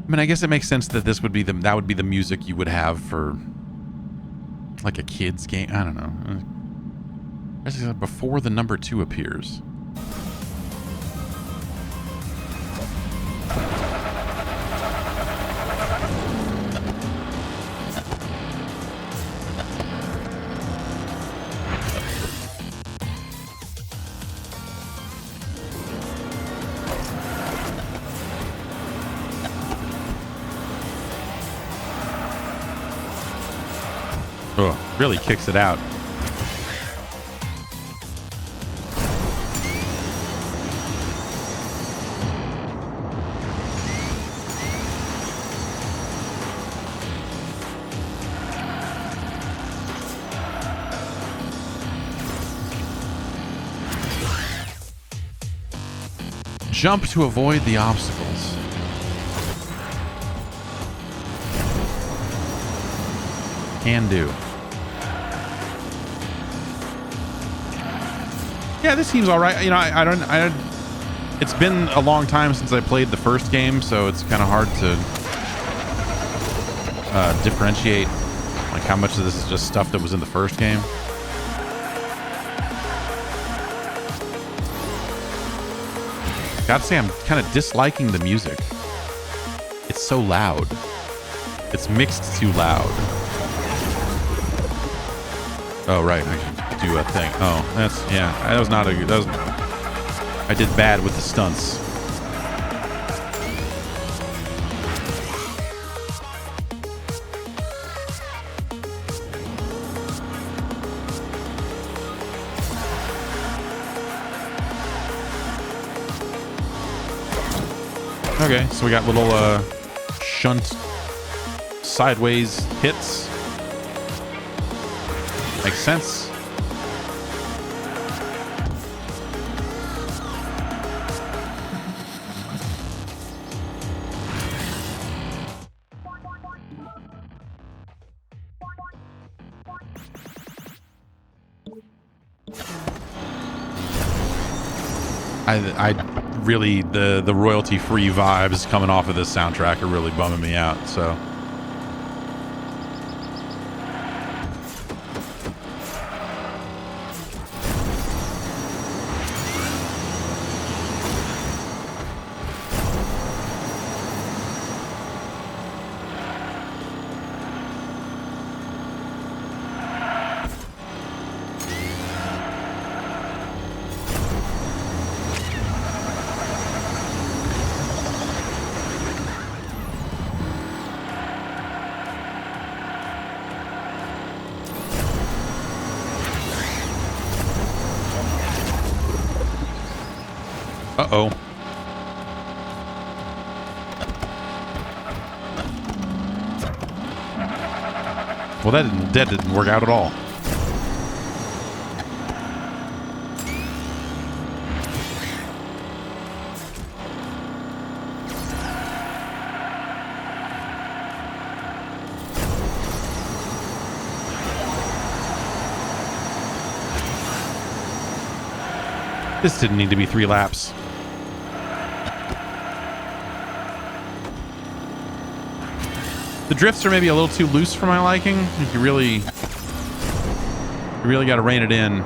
I mean, I guess it makes sense that this would be that would be the music you would have for like a kid's game. I don't know. This is before the number 2 appears. Oh, really kicks it out. Jump to avoid the obstacles. Can do. Yeah, this seems all right. You know, I don't. It's been a long time since I played the first game, so it's kind of hard to differentiate like how much of this is just stuff that was in the first game. Gotta say, I'm kind of disliking the music. It's so loud. It's mixed too loud. Oh, right. I can do a thing. Oh, that's, yeah. That was not a good, that was, I did bad with the stunts. Okay, so we got little shunt sideways hits. Makes sense. I really, the royalty-free vibes coming off of this soundtrack are really bumming me out, so. Uh-oh. Well, that didn't work out at all. This didn't need to be 3 laps. The drifts are maybe a little too loose for my liking. You really got to rein it in.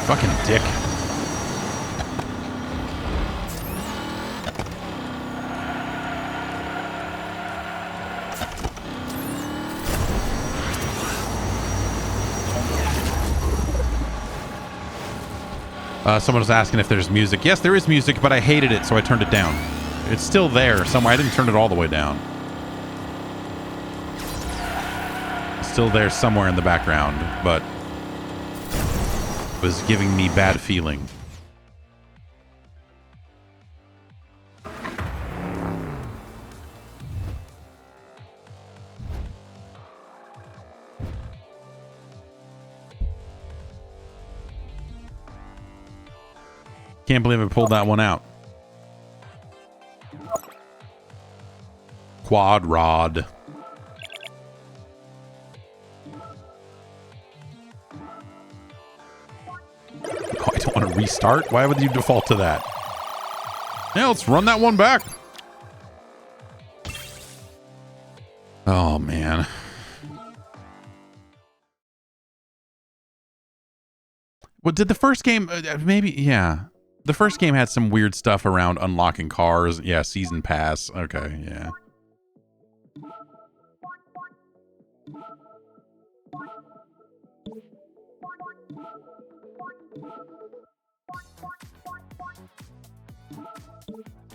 Fucking dick. Someone was asking if there's music. Yes, there is music, but I hated it, so I turned it down. It's still there somewhere. I didn't turn it all the way down. It's still there somewhere in the background, but was giving me bad feeling. Can't believe I pulled that one out. Quad rod. I don't want to restart. Why would you default to that? Yeah, let's run that one back. Oh, man. Well, did the first game... maybe... Yeah. The first game had some weird stuff around unlocking cars. Yeah, season pass. Okay, yeah.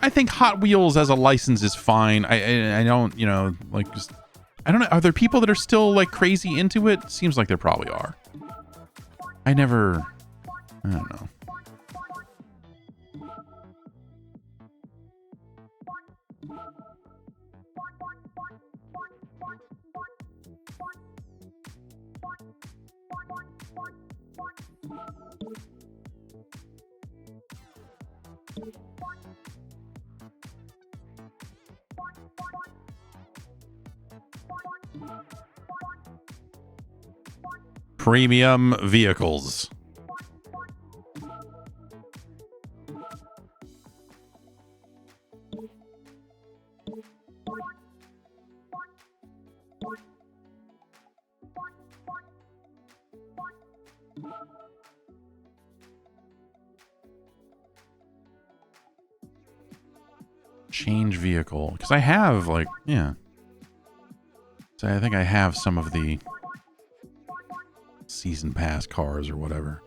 I think Hot Wheels as a license is fine. I don't, you know, like, just... I don't know. Are there people that are still, like, crazy into it? Seems like there probably are. I don't know. Premium vehicles. Change vehicle. Because I have, like, yeah. So I think I have some of the season pass cars or whatever.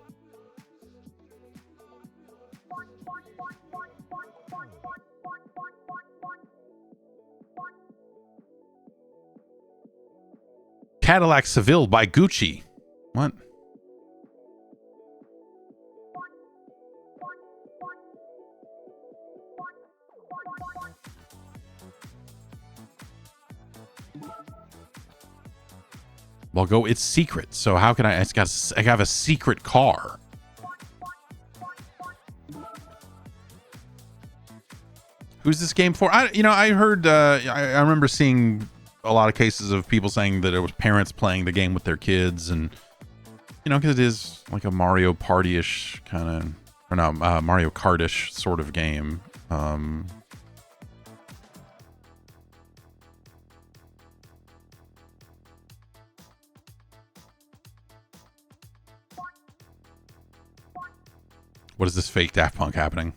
Cadillac Seville by Gucci. What? Well, go. It's secret. So how can I? I have a secret car. Who's this game for? I heard. I remember seeing a lot of cases of people saying that it was parents playing the game with their kids, and because it is like a Mario Party-ish kind of, or no, Mario Kart-ish sort of game. What is this fake Daft Punk happening?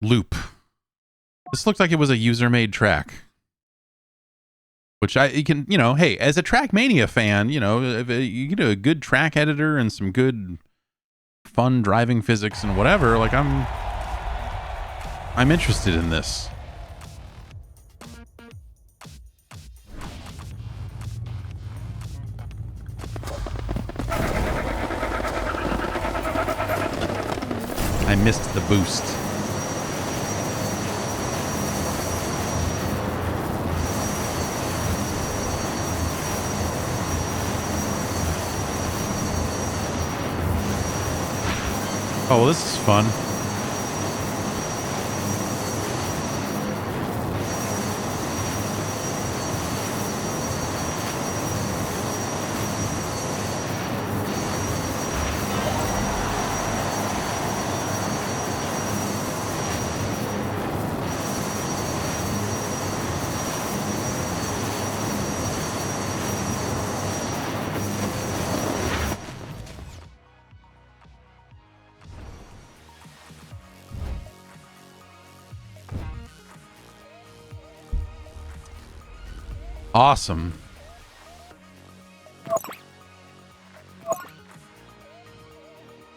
Loop. This looked like it was a user-made track. Which you can, hey, as a Trackmania fan, if you get a good track editor and some good fun driving physics and whatever, like I'm interested in this. I missed the boost. Oh, well, this is fun. Awesome.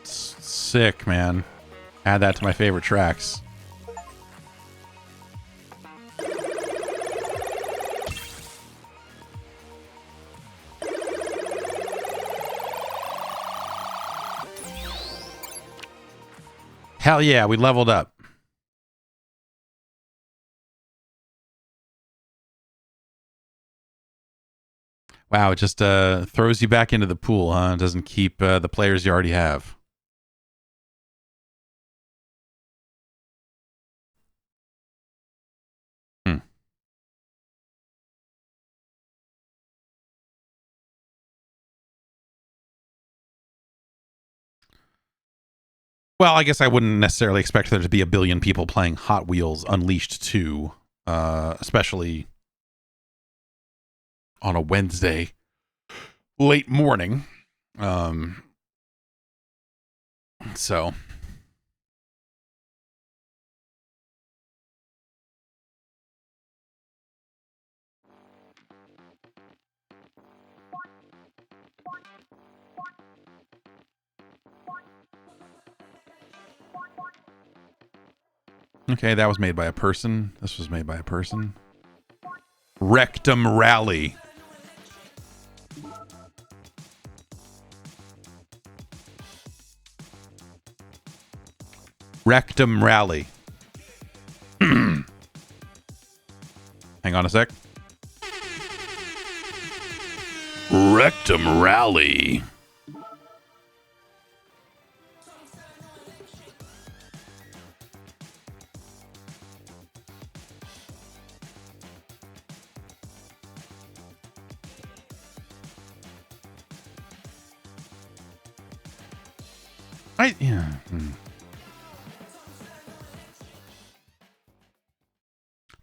Sick, man. Add that to my favorite tracks. Hell yeah, we leveled up. Wow, it just throws you back into the pool, huh? It doesn't keep the players you already have. Well, I guess I wouldn't necessarily expect there to be a billion people playing Hot Wheels Unleashed 2, especially on a Wednesday late morning. So okay, that was made by a person. This was made by a person. Rectum Rally. Rectum Rally. Hang on a sec. Rectum Rally.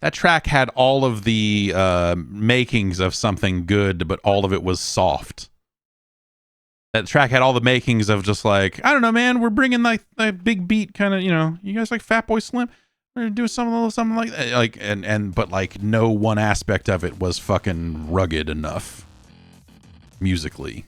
That track had all of the makings of something good, but all of it was soft. That track had all the makings of just like, I don't know, man, we're bringing like that big beat kind of, you know, you guys like Fatboy Slim? We're gonna do something like that. Like, but like no one aspect of it was fucking rugged enough musically.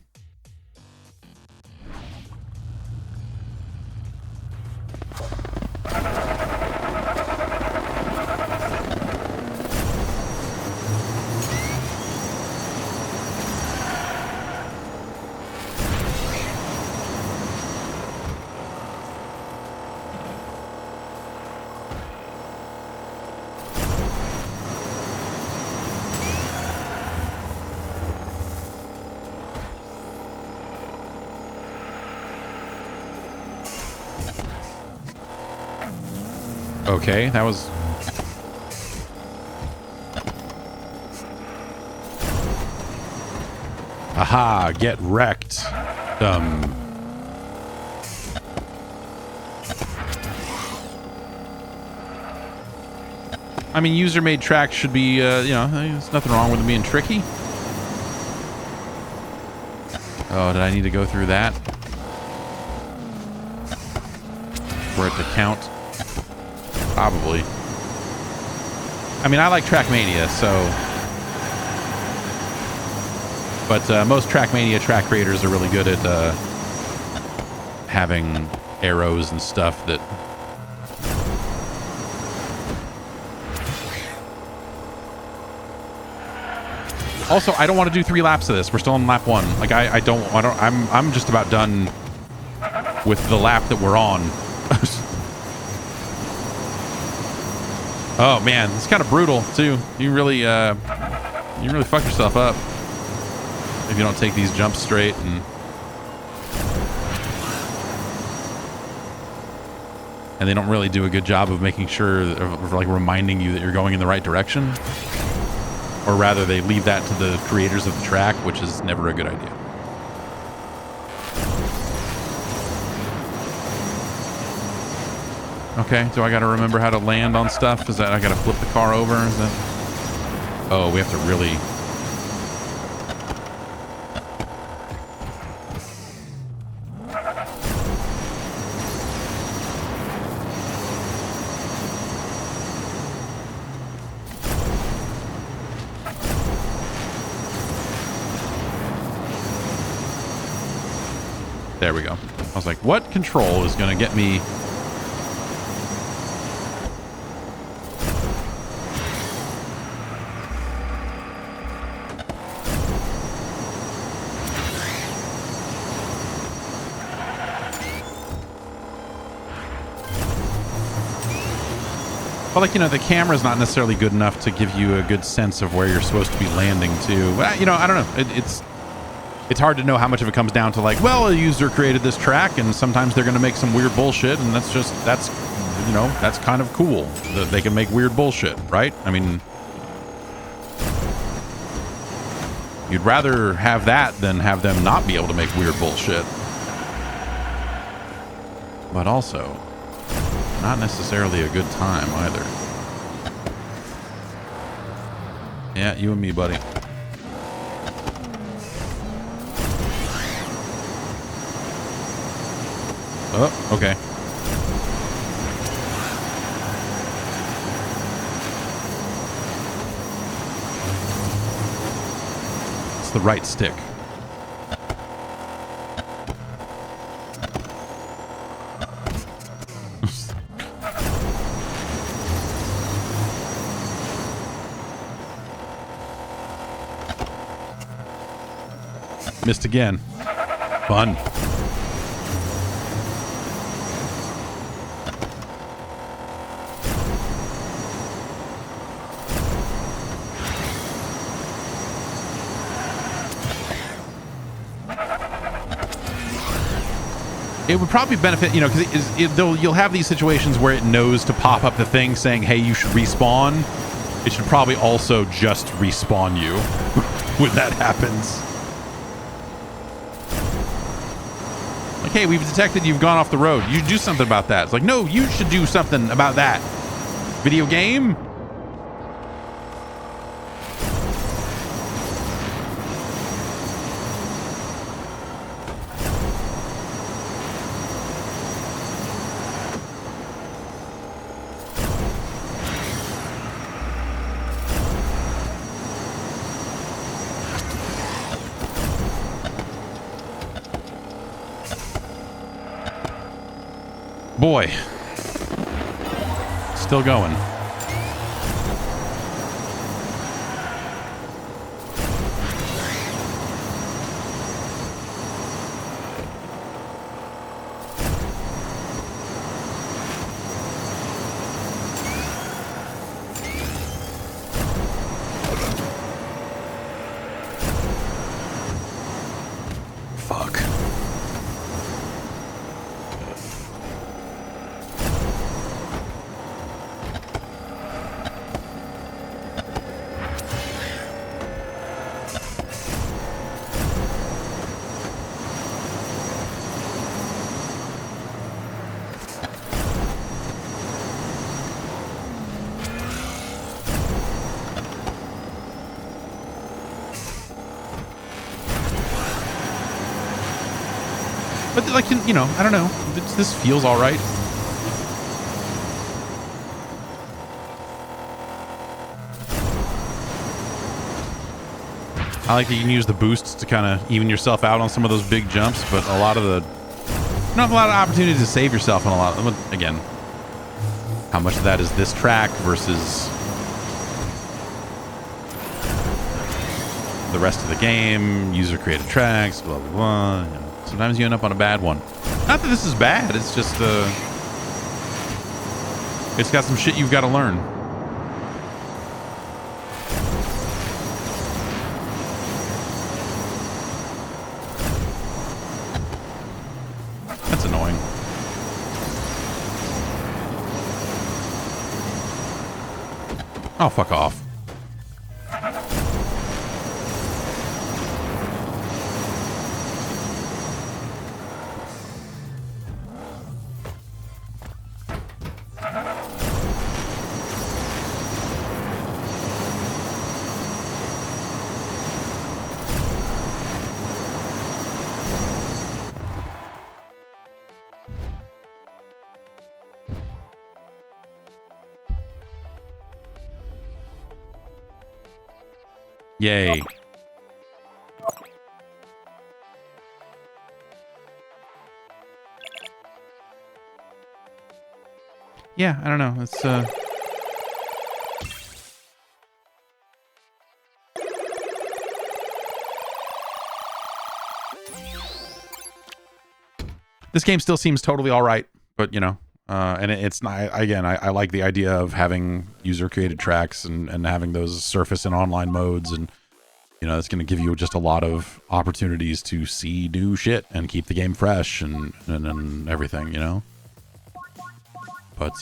Okay, that was... Aha, get wrecked. I mean, user-made tracks should be, you know, there's nothing wrong with them being tricky. Oh, did I need to go through that? For it to count? Probably. I mean, I like Trackmania, so... But most Trackmania track creators are really good at having arrows and stuff that... Also, I don't want to do 3 laps of this. We're still on lap 1. Like, I'm just about done with the lap that we're on. Oh man, it's kind of brutal too. You really fuck yourself up if you don't take these jumps straight and they don't really do a good job of making sure, of like reminding you that you're going in the right direction, or rather they leave that to the creators of the track, which is never a good idea. Okay, do I gotta remember how to land on stuff? Is that I gotta flip the car over? Is that... Oh, we have to really... There we go. I was like, what control is gonna get me... But like, you know, the camera's not necessarily good enough to give you a good sense of where you're supposed to be landing to. You know, I don't know. It's hard to know how much of it comes down to like, well, a user created this track and sometimes they're going to make some weird bullshit, and that's you know, that's kind of cool that they can make weird bullshit, right? I mean, you'd rather have that than have them not be able to make weird bullshit. But also, not necessarily a good time either. Yeah, you and me, buddy. Oh, okay. It's the right stick. Missed again. Fun. It would probably benefit, you know, because you'll have these situations where it knows to pop up the thing saying, hey, you should respawn. It should probably also just respawn you when that happens. Like, hey, we've detected you've gone off the road. You should do something about that. It's like, no, you should do something about that. Video game? Boy, still going. Fuck. But like, you know, I don't know. This feels all right. I like that you can use the boosts to kind of even yourself out on some of those big jumps, but a lot of the... You don't have a lot of opportunities to save yourself on a lot of... Again, how much of that is this track versus the rest of the game, user-created tracks, blah, blah, blah. You know, sometimes you end up on a bad one. Not that this is bad, it's just... it's got some shit you've got to learn. That's annoying. Oh, fuck off. Yay. Yeah, I don't know. It's this game still seems totally all right, but you know, and it's not, again, I like the idea of having user created tracks and having those surface and online modes, and you know, it's going to give you just a lot of opportunities to see new shit and keep the game fresh and everything, you know. But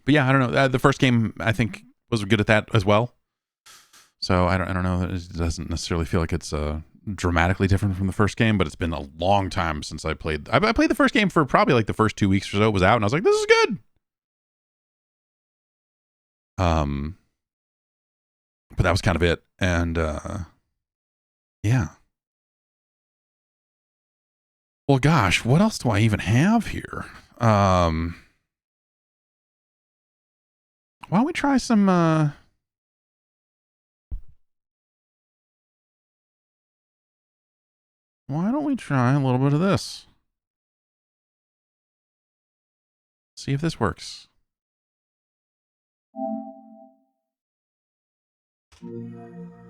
yeah, I don't know. The first game I think was good at that as well. So I don't know. It doesn't necessarily feel like it's dramatically different from the first game, but it's been a long time since I played. I played the first game for probably like the first 2 weeks or so it was out, and I was like, this is good. But that was kind of it. And yeah. Well, gosh, what else do I even have here? Why don't we try some why don't we try a little bit of this? See if this works.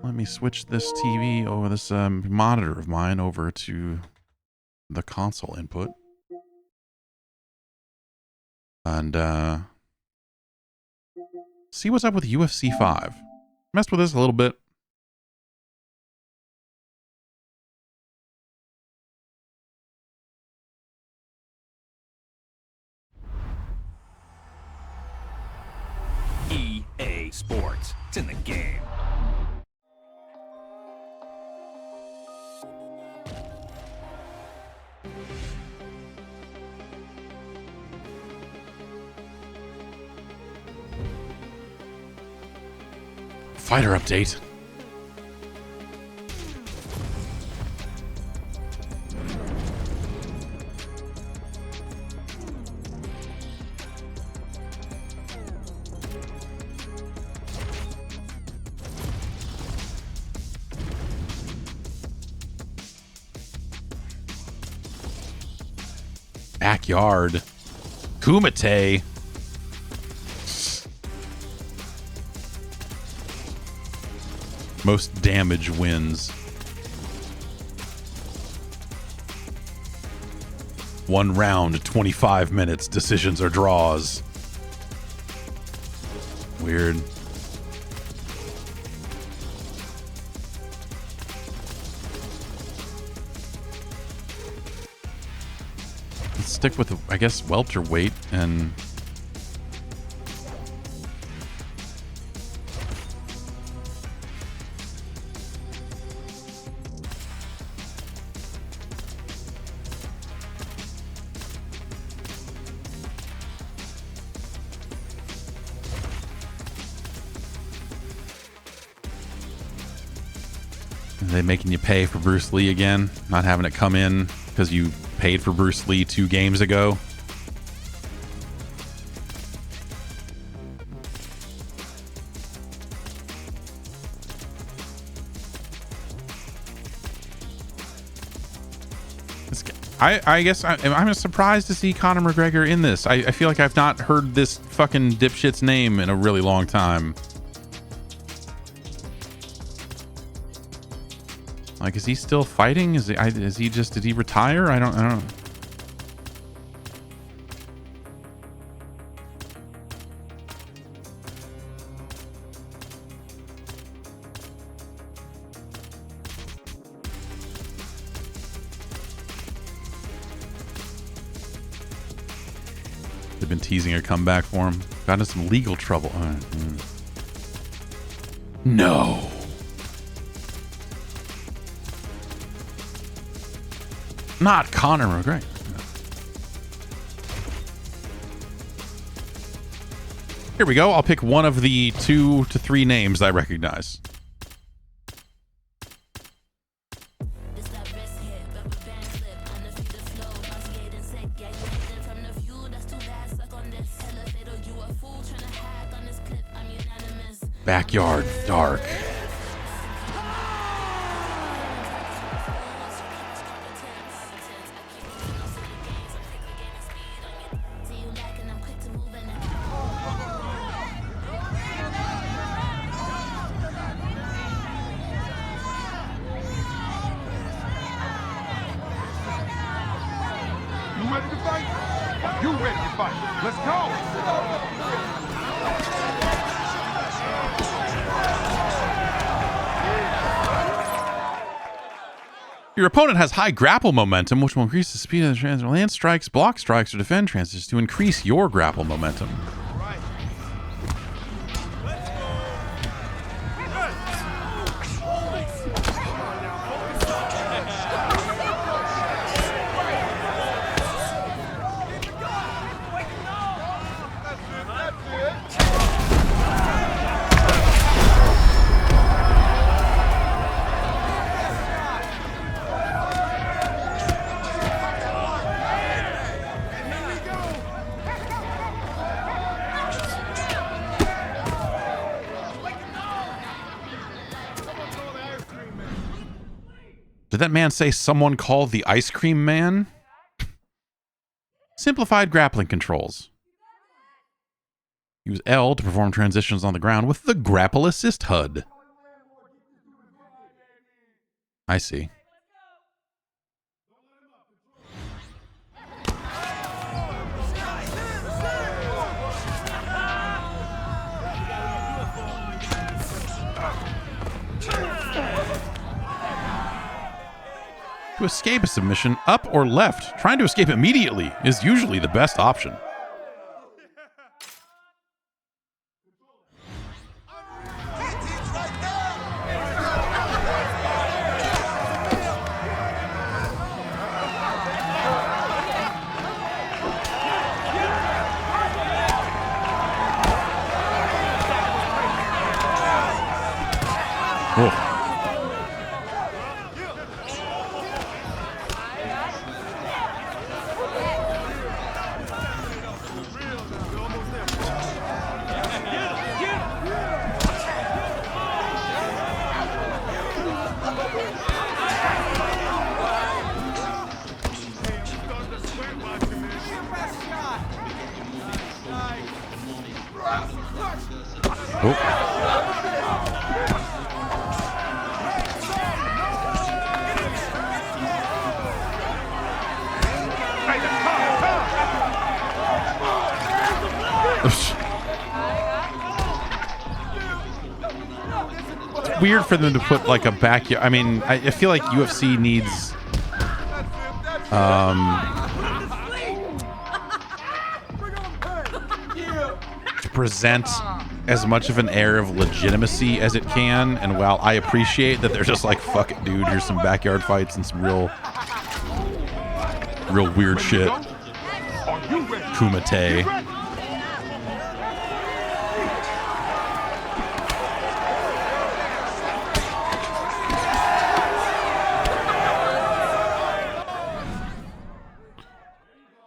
Let me switch this TV over this monitor of mine over to the console input. And see what's up with UFC 5. Messed with this a little bit. Sports. It's in the game. Fighter update. Backyard. Kumite. Most damage wins. 1 round, 25 minutes. Decisions or draws. Weird. Let's stick with, I guess, welterweight and... Are they making you pay for Bruce Lee again? Not having it come in because you paid for Bruce Lee 2 games ago? I guess I'm surprised to see Conor McGregor in this. I feel like I've not heard this fucking dipshit's name in a really long time. Like, is he still fighting? Did he retire? I don't know. They've been teasing a comeback for him. Got into some legal trouble. No. Not Conor McGregor. Here we go. I'll pick one of the 2 to 3 names I recognize. Backyard Dark. Your opponent has high grapple momentum, which will increase the speed of the transition. Land strikes, block strikes, or defend transitions to increase your grapple momentum. Did that man say someone called the Ice Cream Man? Simplified grappling controls. Use L to perform transitions on the ground with the Grapple Assist HUD. I see. To escape a submission, up or left, trying to escape immediately is usually the best option. It's weird for them to put like a backyard. I mean, I feel like UFC needs to present as much of an air of legitimacy as it can. And while I appreciate that they're just like, fuck it, dude, here's some backyard fights and some real weird shit. Kumite.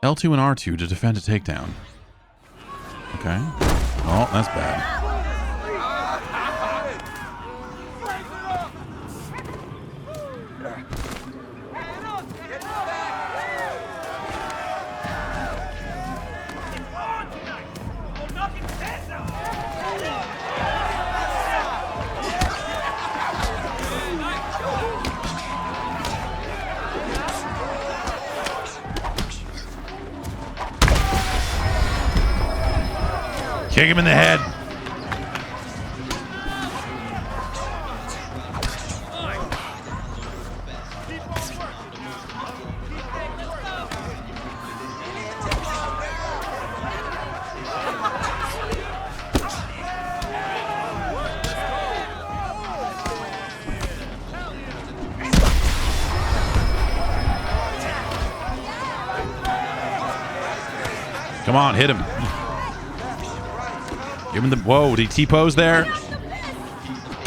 L2 and R2 to defend a takedown. Okay. Oh, that's bad. Kick him in the head. Come on, hit him. Give him the... Whoa, did he T-pose there?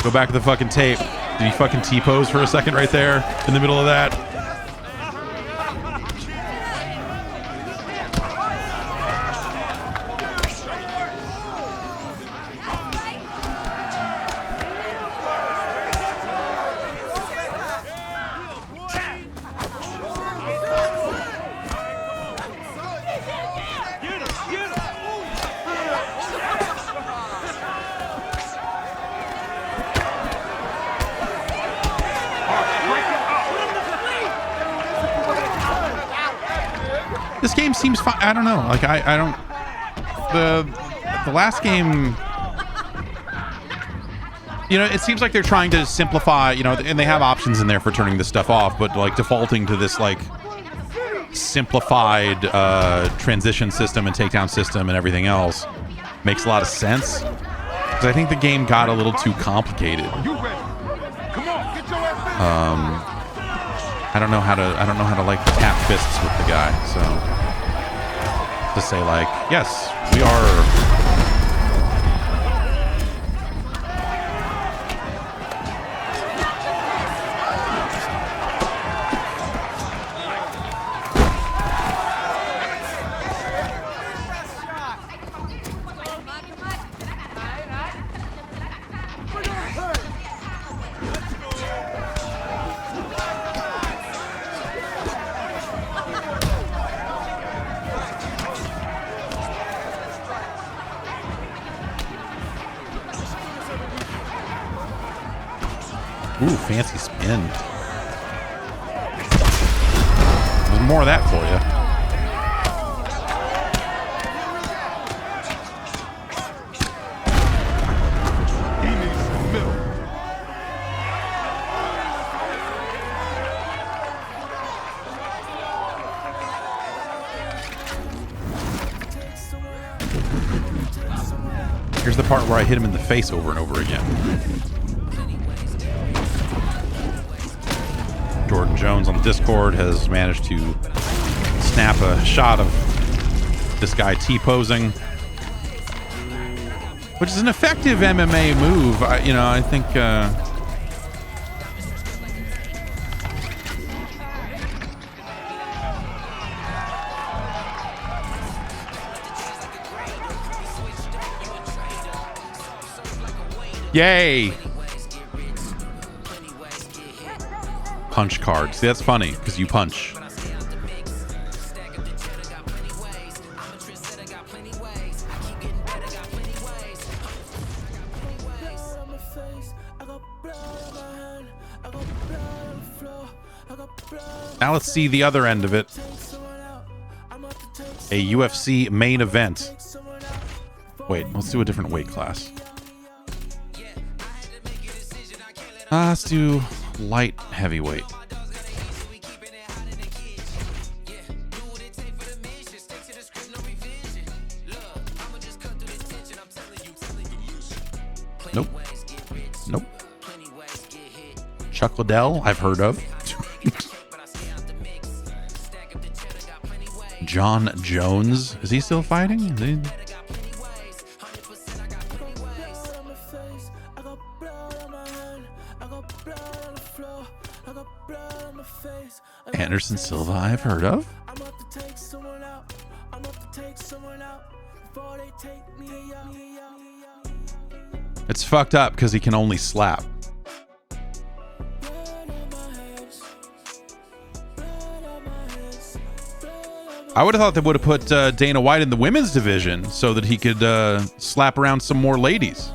Go back to the fucking tape. Did he fucking T-pose for a second right there in the middle of that? This game seems fun. I don't know. Like I don't. The last game, you know, it seems like they're trying to simplify. You know, and they have options in there for turning this stuff off, but like defaulting to this like simplified transition system and takedown system and everything else makes a lot of sense. Because I think the game got a little too complicated. I don't know how to like tap fists with the guy, so to say like, yes, we are. Ooh, fancy spin. There's more of that for you. Here's the part where I hit him in the face over and over again. Jordan Jones on the Discord has managed to snap a shot of this guy T-posing, which is an effective MMA move. I think yay! Punch card. See, that's funny because you punch. Now let's see the other end of it. A UFC main event. Wait, let's do a different weight class. Let's do light heavyweight. Nope. Nope. Chuck Liddell, I've heard of. John Jones, is he still fighting? Is he... Anderson Silva, I've heard of. It's fucked up because he can only slap. I would have thought they would have put Dana White in the women's division so that he could slap around some more ladies.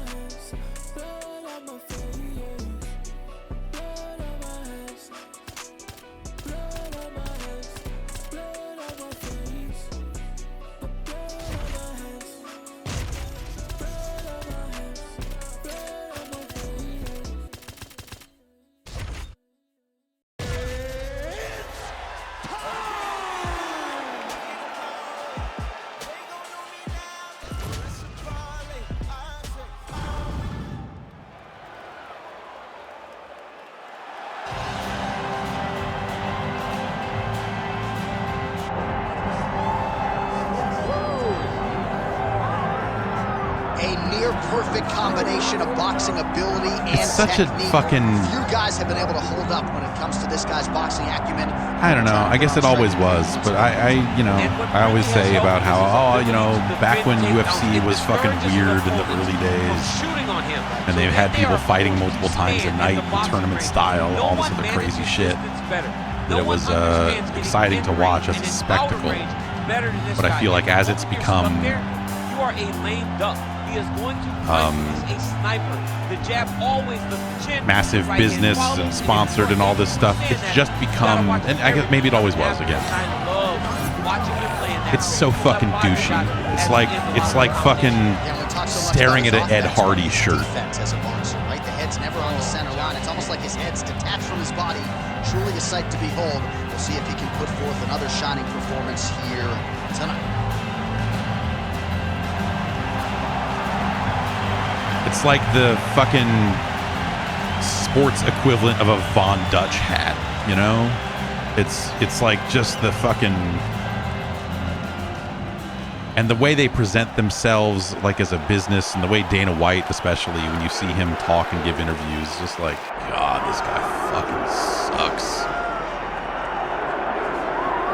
Perfect combination of boxing ability and it's such technique. A fucking... Few guys have been able to hold up when it comes to this guy's boxing acumen. I don't know. I guess it always was, but I always say about how, back when UFC was fucking weird in the early days, and they've had people fighting multiple times a night in tournament style, all this other crazy shit, that it was exciting to watch as a spectacle. But I feel like as it's become you are a lame duck. He is going to he's a sniper. The jab always the chin massive business and sponsored and all this stuff. It's just become, and I guess maybe it always was again. It's so fucking douchey. It's like fucking staring at an Ed Hardy shirt. As a boxer, right? The head's never on the center line. It's almost like his head's detached from his body. Truly a sight to behold. We'll see if he can put forth another shining performance here tonight. It's like the fucking sports equivalent of a Von Dutch hat, you know? It's like just the fucking... And the way they present themselves like as a business, and the way Dana White, especially, when you see him talk and give interviews, just like, God, this guy fucking sucks.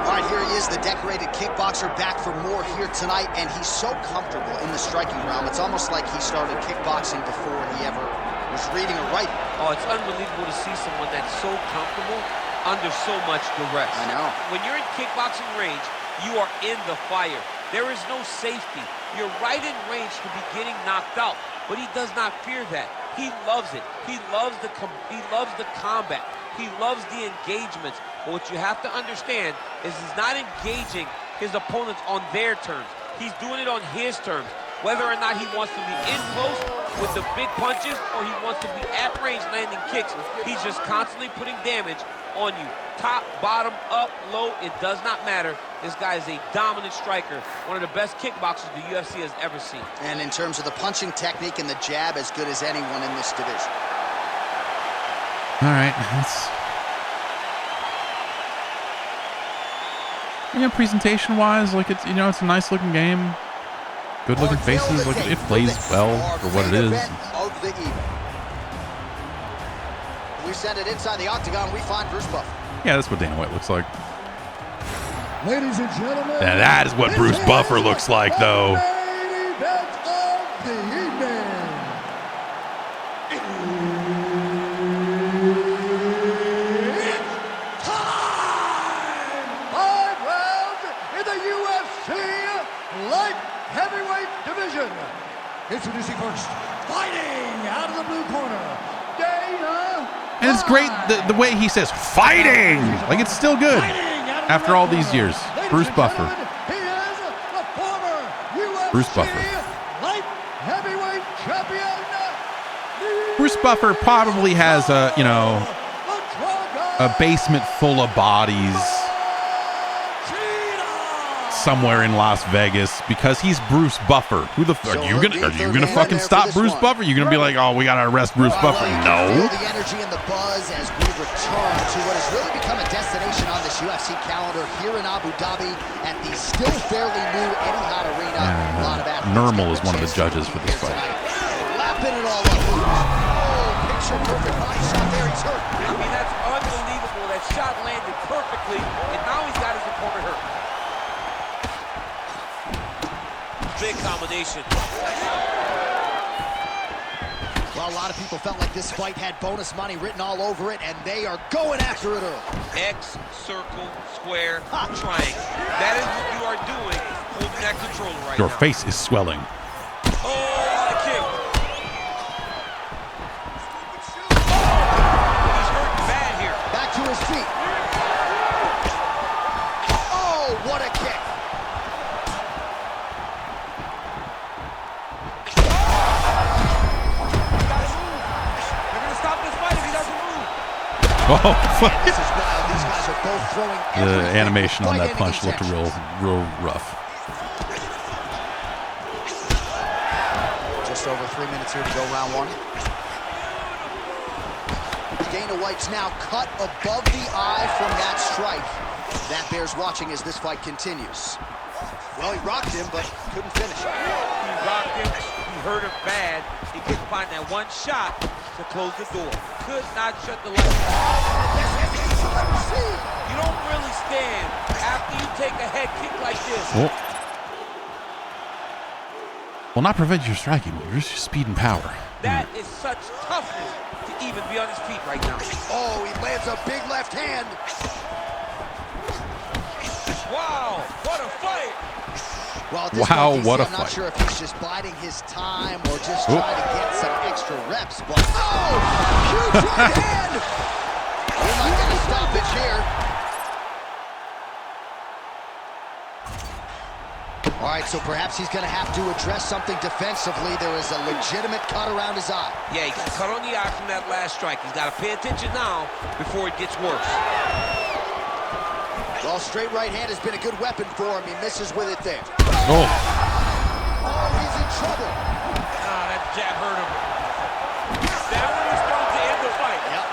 All right, here he is, the decorated kickboxer, back for more here tonight, and he's so comfortable in the striking realm. It's almost like he started kickboxing before he ever was reading or writing. Oh, it's unbelievable to see someone that's so comfortable under so much duress. I know. When you're in kickboxing range, you are in the fire. There is no safety. You're right in range to be getting knocked out, but he does not fear that. He loves it. He loves the combat. He loves the engagements. But what you have to understand is he's not engaging his opponents on their terms. He's doing it on his terms. Whether or not he wants to be in close with the big punches or he wants to be at range landing kicks, he's just constantly putting damage on you. Top, bottom, up, low, it does not matter. This guy is a dominant striker, one of the best kickboxers the UFC has ever seen. And in terms of the punching technique and the jab, as good as anyone in this division. All right, let's... presentation-wise, like it's it's a nice-looking game. Good-looking faces, like it plays well for what it is. Of the evening. We send it inside the octagon. We find Bruce Buffer. Yeah, that's what Dana White looks like. Ladies and gentlemen, now that is what Bruce Buffer looks like, though. Main event of the evening. It's time! 5 rounds in the UFC light heavyweight division. Introducing first, fighting out of the blue corner, Dana And it's great the way he says fighting. Like it's still good after all these years. Bruce Buffer. He is the former UFC Bruce Buffer. light heavyweight champion. Bruce Buffer probably has a basement full of bodies somewhere in Las Vegas because he's Bruce Buffer. Who the are you gonna fucking stop Bruce Buffer? You're gonna be like, oh, we gotta arrest Bruce Buffer? No. Feel the energy and the buzz as we return to what has really become a destination on this UFC calendar here in Abu Dhabi at the still fairly new Etihad Arena. A lot of athletes. Nurmal is one of the judges for this fight. Lapping it all up. Oh, picture perfect body shot there. He's hurt. I mean, that's unbelievable. That shot landed perfectly, and now he's got his opponent hurt. Big combination. Well, a lot of people felt like this fight had bonus money written all over it, and they are going after it early. X, circle, square, triangle. That is what you are doing, holding that controller right Your now. face is swelling. Oh, what a kick. He's hurt bad here. Back to his feet. Oh, what a kick. Oh, fuck. This is wild. These guys are both throwing The animation on that punch looked real rough. Just over 3 minutes here to go, round one. Dana White's now cut above the eye from that strike. That bears watching as this fight continues. Well, he rocked him, but couldn't finish it. He rocked him. He hurt him bad. He couldn't find that one shot to close the door. Could not shut the lights. You don't really stand after you take a head kick like this. Oh. Will not prevent your striking, but your speed and power. That is such toughness to even be on his feet right now. Oh, he lands a big left hand. Wow, what a fight! Well, Wow, what a I'm not fight. sure if he's just biding his time or just trying to get some extra reps, but huge right hand! We're not going to stop it here. All right, so perhaps he's going to have to address something defensively. There is a legitimate cut around his eye. Yeah, he got cut on the eye from that last strike. He's got to pay attention now before it gets worse. Well, straight right hand has been a good weapon for him. He misses with it there. Oh. Oh, he's in trouble. Ah, that jab hurt him. That one was going to end the fight. Yep.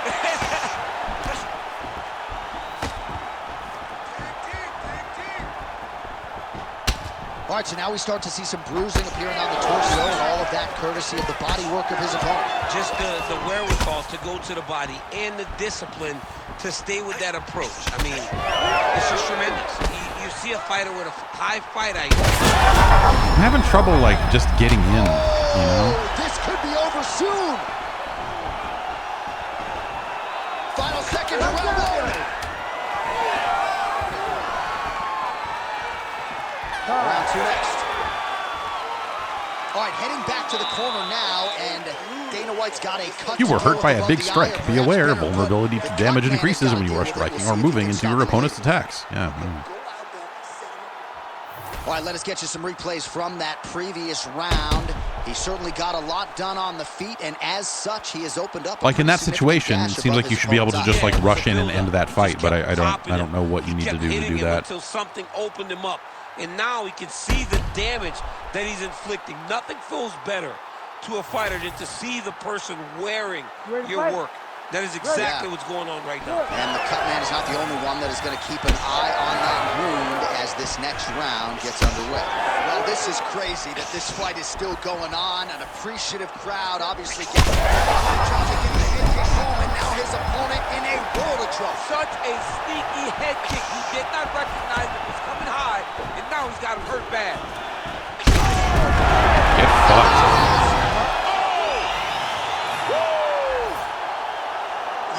All right, so now we start to see some bruising appearing on the torso, and all of that courtesy of the body work of his opponent. Just the wherewithal to go to the body and the discipline to stay with that approach. I mean, it's just tremendous. You see a fighter with a high fight IQ. I'm having trouble, like, just getting in, you know? This could be over soon. Final seconds of round one. Round two next. All right, heading back to the corner now, and Dana White's got a cut. You were hurt by a above big the strike. eye, Be or aware, perhaps better vulnerability look. to The damage cut man increases has when you got are the striking ability. or We'll see if moving he into can your stop it opponent's later. attacks. Yeah. All right, let us get you some replays from that previous round. He certainly got a lot done on the feet, and as such, he has opened up. Like in that situation, it seems like you should be able to just like rush in and end that fight, but I don't know what you need to do that. Until something opened him up, and now he can see the damage that he's inflicting. Nothing feels better to a fighter than to see the person wearing your work. That is exactly what's going on right now. And the cut man is not the only one that is going to keep an eye on that wound as this next round gets underway. Well, this is crazy that this fight is still going on. An appreciative crowd obviously getting trying to get the head kick home, and now his opponent in a world of trouble. Such a sneaky head kick. He did not recognize it was coming high, and now he's got him hurt bad. Get fucked.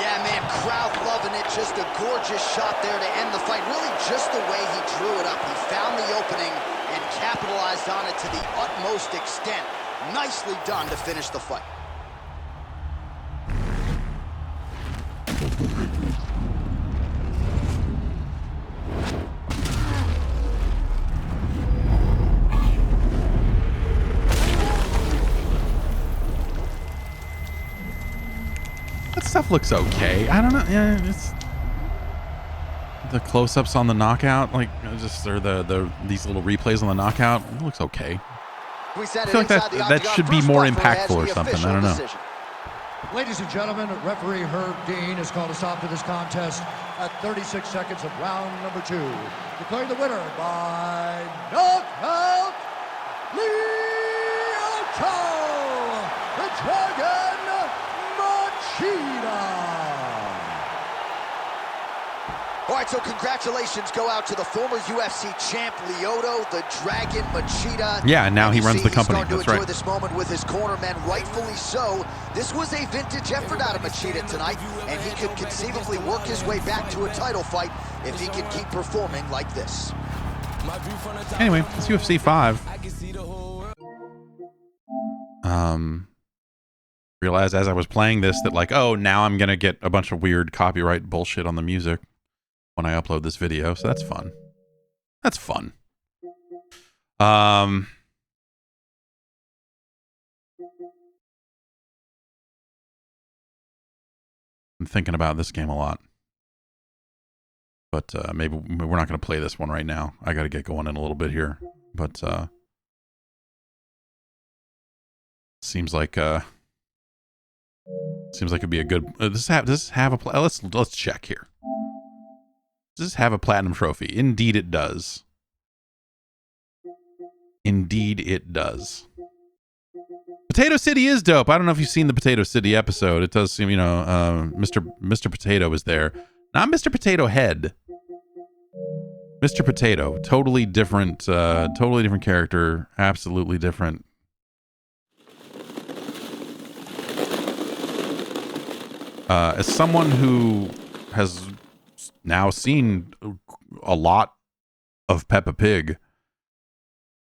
Yeah, man, crowd loving it. Just a gorgeous shot there to end the fight. Really just the way he drew it up. He found the opening and capitalized on it to the utmost extent. Nicely done to finish the fight. looks okay. I don't know. Yeah, it's the close-ups on the knockout, like just or these little replays on the knockout. It looks okay. I feel like that should be more impactful or something. I don't know. Ladies and gentlemen, referee Herb Dean has called a stop to this contest at 36 seconds of round number 2. Declaring the winner by knockout, Leo Cho, the Dragon Machida. All right, so congratulations go out to the former UFC champ Lyoto, the Dragon Machida. Yeah, and now he runs the company. He's starting That's to enjoy right. this moment with his cornermen, rightfully so. This was a vintage effort out of Machida tonight, and he could conceivably work his way back to a title fight if he can keep performing like this. Anyway, it's UFC 5. Realized as I was playing this that like, oh, now I'm gonna get a bunch of weird copyright bullshit on the music when I upload this video, so that's fun. That's fun. I'm thinking about this game a lot. But maybe we're not going to play this one right now. I got to get going in a little bit here. But seems like it'd be a good. Does this have a? Let's check here. Does this have a platinum trophy? Indeed, it does. Indeed, it does. Potato City is dope. I don't know if you've seen the Potato City episode. It does seem, you know, Mr. Potato is there. Not Mr. Potato Head. Mr. Potato. Totally different character. Absolutely different. As someone who has now seen a lot of Peppa Pig,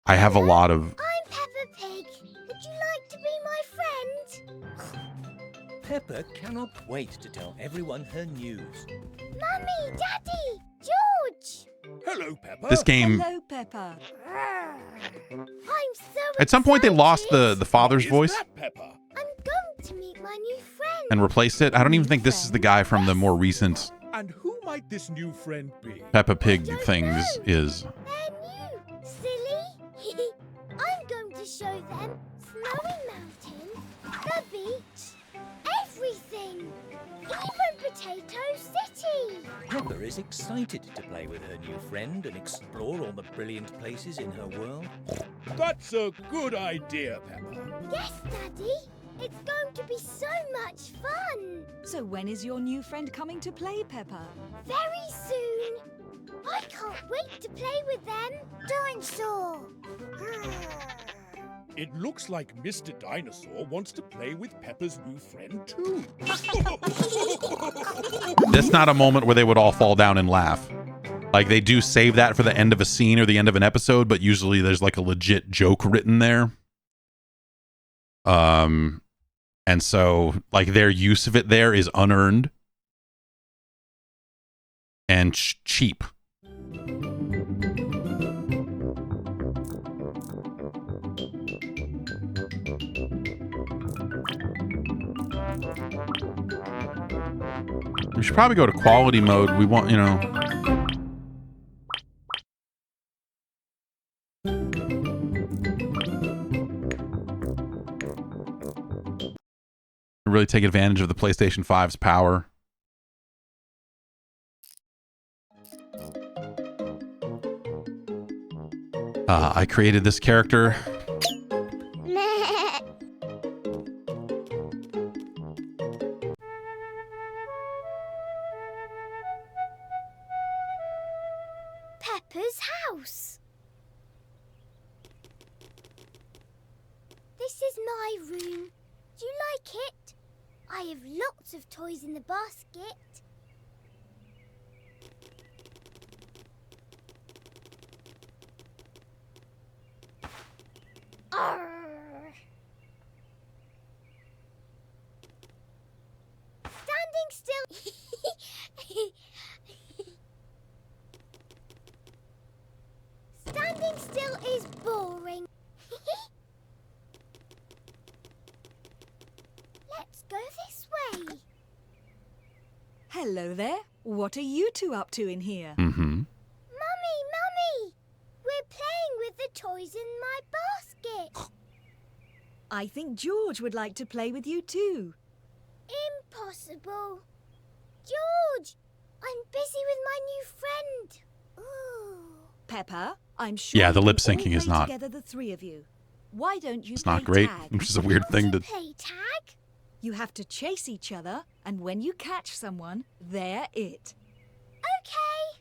I have a lot of... I'm Peppa Pig. Would you like to be my friend? Peppa cannot wait to tell everyone her news. Mummy, Daddy, George. Hello, Peppa. This game... Hello, Peppa. I'm so At some point, they lost the father's voice I'm going to meet my new friend. and replaced it. I don't even think this is the guy from the more recent And who might this new friend be? Peppa Pig things is. They're new, silly. I'm going to show them Snowy Mountain, the beach, everything. Even Potato City. Peppa is excited to play with her new friend and explore all the brilliant places in her world. That's a good idea, Peppa. Yes, Daddy. It's going to be so much fun. So when is your new friend coming to play, Peppa? Very soon. I can't wait to play with them. Dinosaur. It looks like Mr. Dinosaur wants to play with Peppa's new friend, too. That's not a moment where they would all fall down and laugh. Like, they do save that for the end of a scene or the end of an episode, but usually there's like a legit joke written there. And so, like, their use of it there is unearned and cheap. We should probably go to quality mode. We want, you know... really take advantage of the PlayStation 5's power. I created this character. Peppa's house. This is my room. Do you like it? I have lots of toys in the basket. Arr. Standing still. Standing still is boring. Let's go this way. Hello there. What are you two up to in here? Mm-hmm. Mummy! We're playing with the toys in my basket. I think George would like to play with you too. Impossible. George, I'm busy with my new friend. Ooh. Peppa, I'm sure Yeah, the you lip can all syncing is play not. together, the three of you. Why don't you It's play not great, tag? which is a weird thing to. Play tag? You have to chase each other, and when you catch someone, they're it. Okay.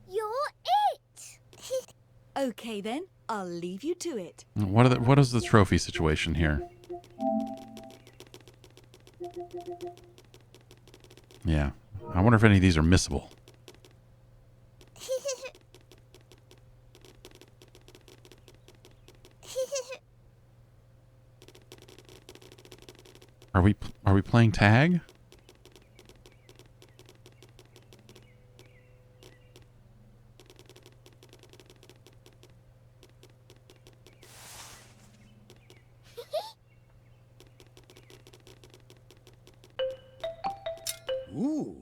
You're it. Okay then, I'll leave you to it. What is the trophy situation here? Yeah, I wonder if any of these are missable. Are we playing tag? Ooh.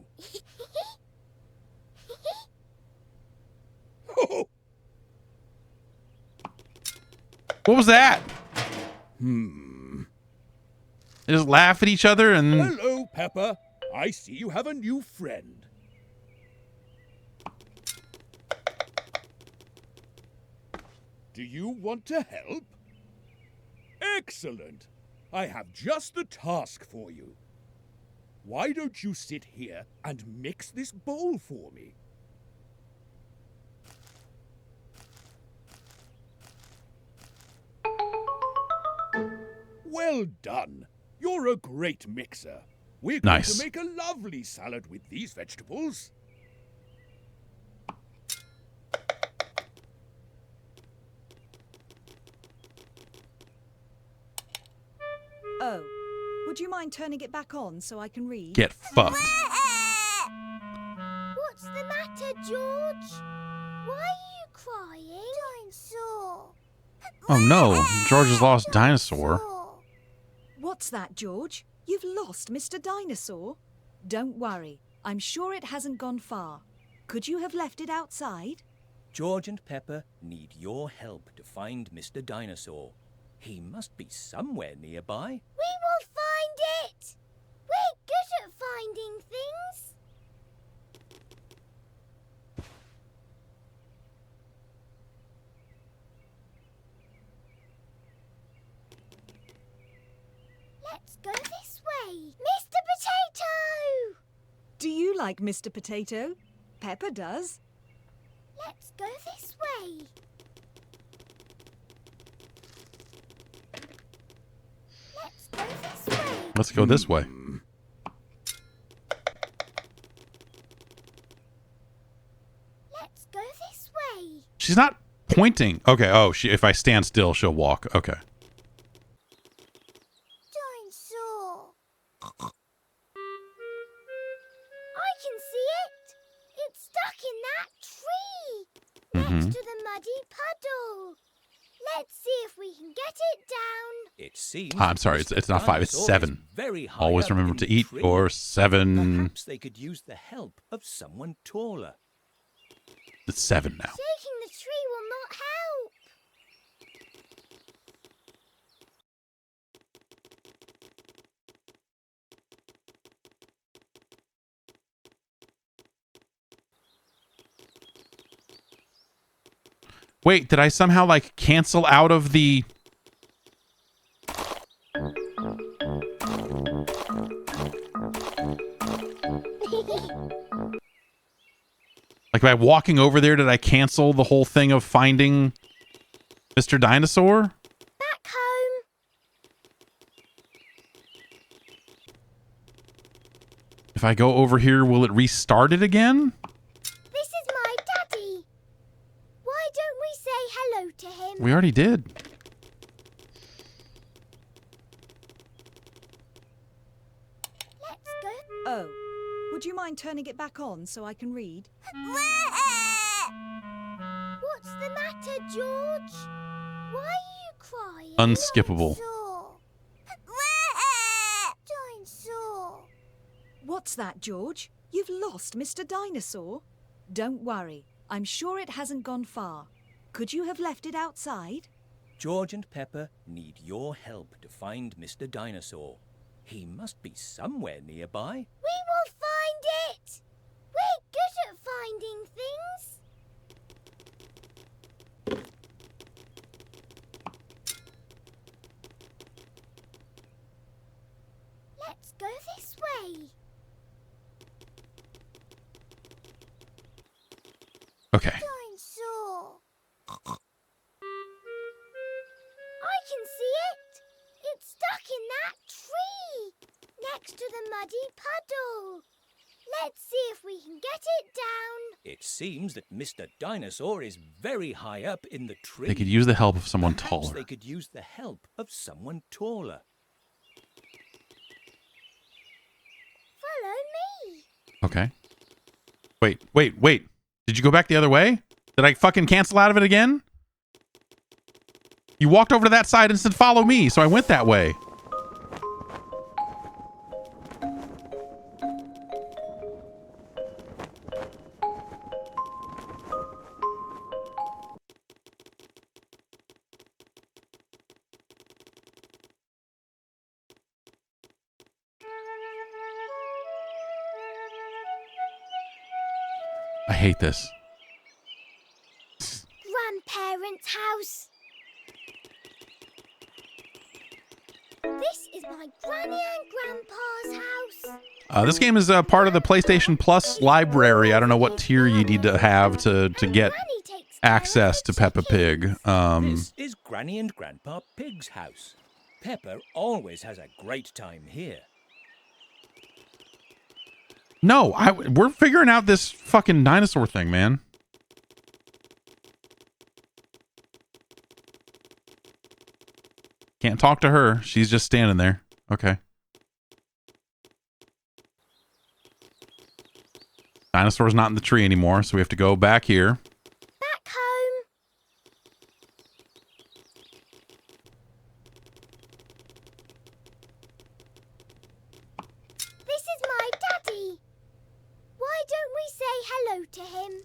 What was that? Hmm. They just laugh at each other and. Hello, Peppa. I see you have a new friend. Do you want to help? Excellent. I have just the task for you. Why don't you sit here and mix this bowl for me? Well done. You're a great mixer. We're going Nice. to make a lovely salad with these vegetables. Oh, would you mind turning it back on so I can read? Get fucked. What's the matter, George? Why are you crying? Dinosaur. Oh no, George has lost dinosaur. What's that, George? You've lost Mr. Dinosaur? Don't worry, I'm sure it hasn't gone far. Could you have left it outside? George and Peppa need your help to find Mr. Dinosaur. He must be somewhere nearby. We will find it! We're good at finding things. Let's go this way. Mr. Potato! Do you like Mr. Potato? Peppa does. Let's go this way. Let's go this way. Let's go this way. Let's go this way. She's not pointing. Okay. Oh, if I stand still, she'll walk. Okay. Dinosaur. I can see it. It's stuck in that tree next to the muddy puddle. Let's see if we can get it down. It seems. I'm sorry. It's not 5. It's Dinosaur is 7. very high Always up remember in to the eat tree. your 7. Perhaps they could use the help of someone taller. It's 7 now. Shaking the tree will not help. Wait, did I somehow like cancel out of the? Like by walking over there, did I cancel the whole thing of finding Mr. Dinosaur? Back home. If I go over here, will it restart it again? This is my daddy. Why don't we say hello to him? We already did. Let's go. Oh, would you mind turning it back on so I can read? What's the matter, George? Why are you crying? Unskippable. Dinosaur. Dinosaur. What's What's that, George? You've lost Mr. Dinosaur? Don't worry. I'm sure it hasn't gone far. Could you have left it outside? George and Peppa need your help to find Mr. Dinosaur. He must be somewhere nearby. We will find it! We're good at finding things. Let's go this way. Okay. Dinosaur. I can see it. It's stuck in that tree next to the muddy puddle. Let's see if we can get it down. It seems that Mr. Dinosaur is very high up in the tree. They could use the help of someone Perhaps taller. they could use the help of someone taller. Follow me. Okay. Wait. Did you go back the other way? Did I fucking cancel out of it again? You walked over to that side and said follow me, so I went that way. I hate this. Grandparents' house. This is my granny and grandpa's house. This game is part of the PlayStation Plus library. I don't know what tier you need to have to get access to Peppa Pig. This is Granny and Grandpa Pig's house. Peppa always has a great time here. No, we're figuring out this fucking dinosaur thing, man. Can't talk to her. She's just standing there. Okay. Dinosaur's not in the tree anymore, so we have to go back here. Back home. This is my daddy. Why don't we say hello to him?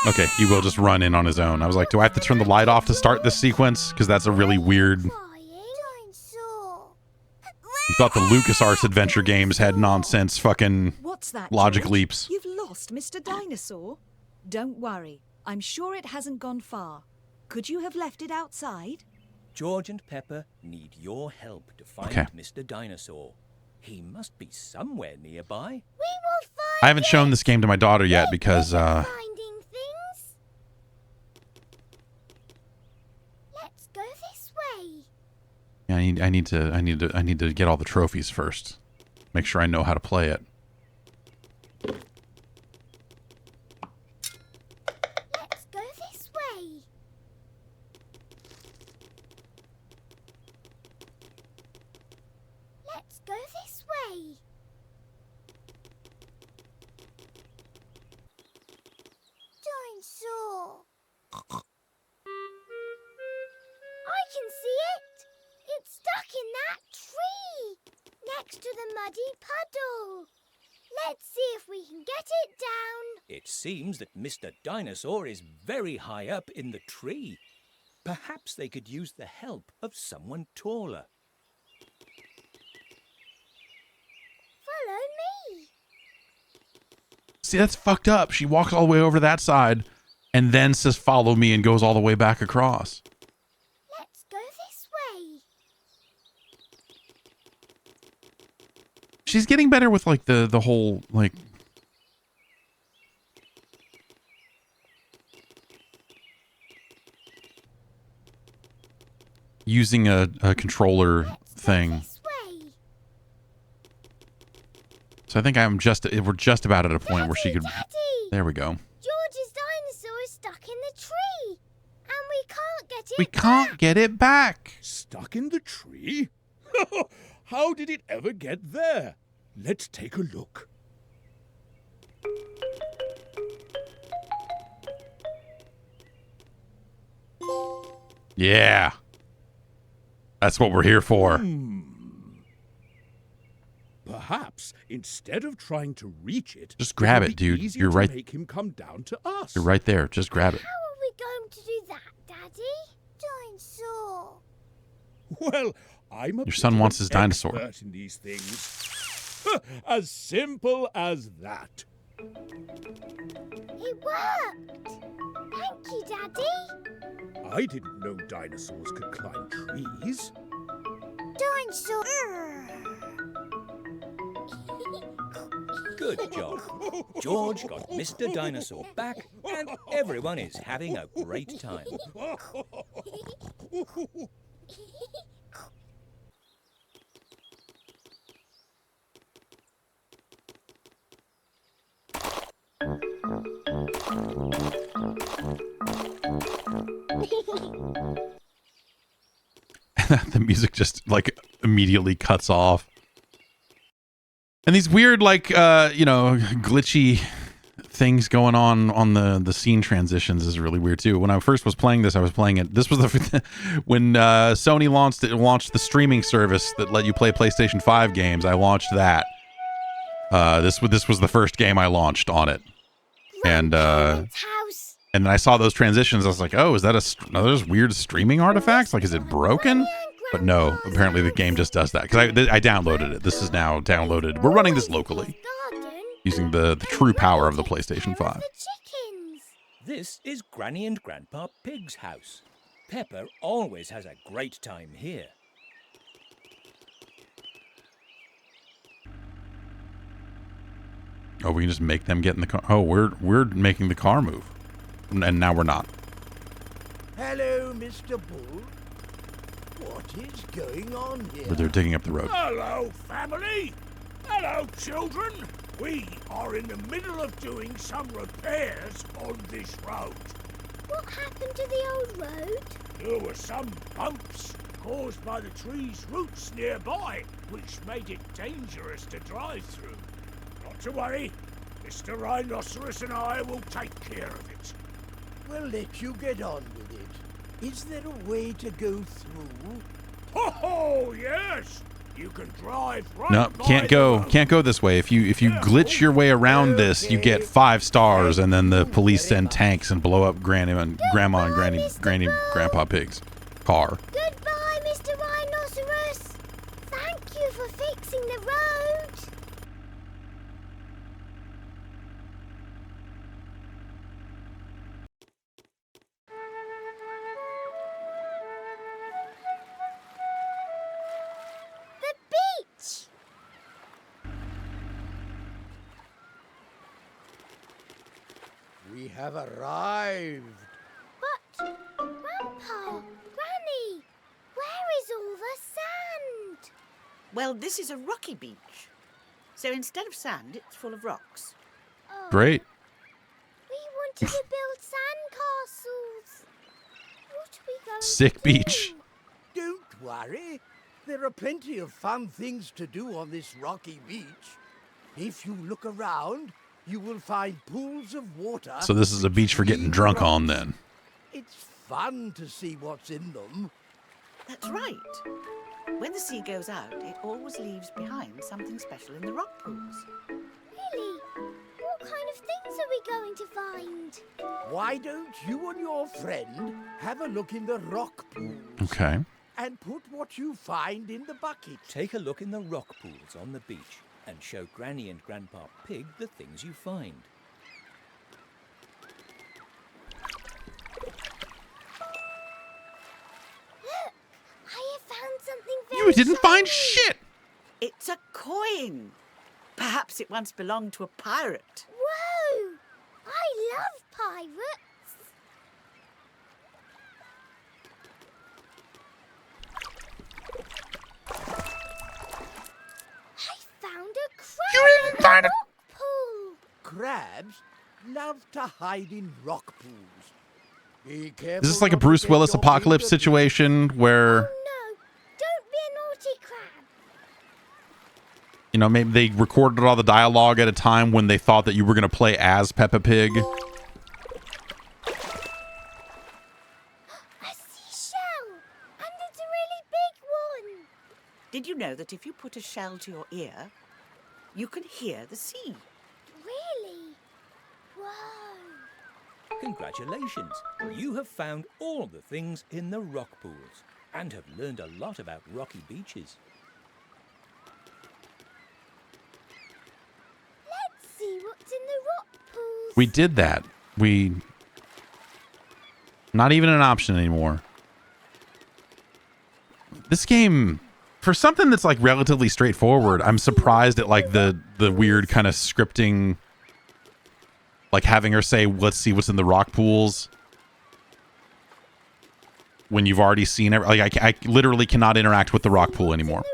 Okay, he will just run in on his own. I was like, do I have to turn the light off to start this sequence? Because that's a really weird... You thought the LucasArts adventure games had nonsense fucking What's that, logic George? leaps. You've lost Mr. Dinosaur? Don't worry. I'm sure it hasn't gone far. Could you have left it outside? George and Peppa need your help to find Okay. Mr. Dinosaur. He must be somewhere nearby. We will find I haven't shown this game to my daughter yet because finding things. Let's go this way. yeah, I need to get all the trophies first. Make sure I know how to play it. Let's go this way. Let's go this way. Dinosaur. I can see it. It's stuck in that tree next to the muddy puddle. Let's see if we can get it down. It seems that Mr. Dinosaur is very high up in the tree. Perhaps they could use the help of someone taller. Follow me. See, that's fucked up. She walks all the way over to that side and then says follow me and goes all the way back across. Let's go this way. She's getting better with like the whole like using a controller thing. So I think we're just about at a point where she could. There we go. George's dinosaur is stuck in the tree, and we can't get it. We can't get it back. Stuck in the tree? How did it ever get there? Let's take a look. Yeah. That's what we're here for. Perhaps instead of trying to reach it, Just grab it'll it, be dude. easier You're to right. Make him come down to us. You're right there. Just grab it. How are we going to do that, Daddy? Dinosaur. Well, I'm a Your son bit of wants an his dinosaur. expert in these things. As simple as that. It worked. Thank you, Daddy. I didn't know dinosaurs could climb trees. Dinosaur. Good job. George got Mr. Dinosaur back, and everyone is having a great time. The music just like immediately cuts off. And these weird, like, glitchy things going on the scene transitions is really weird too. When I first was playing this, I was playing it. This was when Sony launched the streaming service that let you play PlayStation 5 games. I launched that. This was the first game I launched on it, and then I saw those transitions. I was like, oh, is that another weird streaming artifacts? Like, is it broken? But no, apparently the game just does that because I downloaded it. This is now downloaded. We're running this locally using the true power of the PlayStation 5. This is Granny and Grandpa Pig's house. Peppa always has a great time here. Oh, we can just make them get in the car. Oh, we're making the car move, and now we're not. Hello, Mr. Bull. What is going on here? They're digging up the road. Hello, family. Hello, children. We are in the middle of doing some repairs on this road. What happened to the old road? There were some bumps caused by the tree's roots nearby, which made it dangerous to drive through. Not to worry. Mr. Rhinoceros and I will take care of it. We'll let you get on with it. Is there a way to go through? Oh, yes. You can drive right No, can't go this way. If you glitch your way around this, you get 5 stars, and then the police send tanks and blow up Grandma and Grandpa Pig's car. Goodbye, Mr. Rhinoceros. Thank you for fixing the road. The beach. We have arrived. But, Grandpa, Granny, where is all the sand? Well, this is a rocky beach. So instead of sand, it's full of rocks. Great. We wanted to build sand castles. What are we going Sick to beach. do? Don't worry. There are plenty of fun things to do on this rocky beach. If you look around, you will find pools of water. So this is a beach for getting drunk on then. It's fun to see what's in them. That's right. When the sea goes out, it always leaves behind something special in the rock pools. Really? What kind of things are we going to find? Why don't you and your friend have a look in the rock pools Okay. and put what you find in the bucket? Take a look in the rock pools on the beach and show Granny and Grandpa Pig the things you find. Look, I have found something very You didn't find shiny. shit. It's a coin. Perhaps it once belonged to a pirate. Whoa! I love pirates. I found a crab in the rock pool. Crabs love to hide in rock pools. Be careful. Is this like a not to Bruce get Willis your apocalypse finger- situation where, No, don't be a naughty crab. you know, maybe they recorded all the dialogue at a time when they thought that you were going to play as Peppa Pig? A seashell. Did you know that if you put a shell to your ear, you can hear the sea? Really? Whoa. Congratulations. You have found all the things in the rock pools and have learned a lot about rocky beaches. Let's see what's in the rock pools. We did that. Not even an option anymore. This game, for something that's like relatively straightforward, I'm surprised at like the weird kind of scripting, like having her say, let's see what's in the rock pools, when you've already seen it. Like I literally cannot interact with the rock pool anymore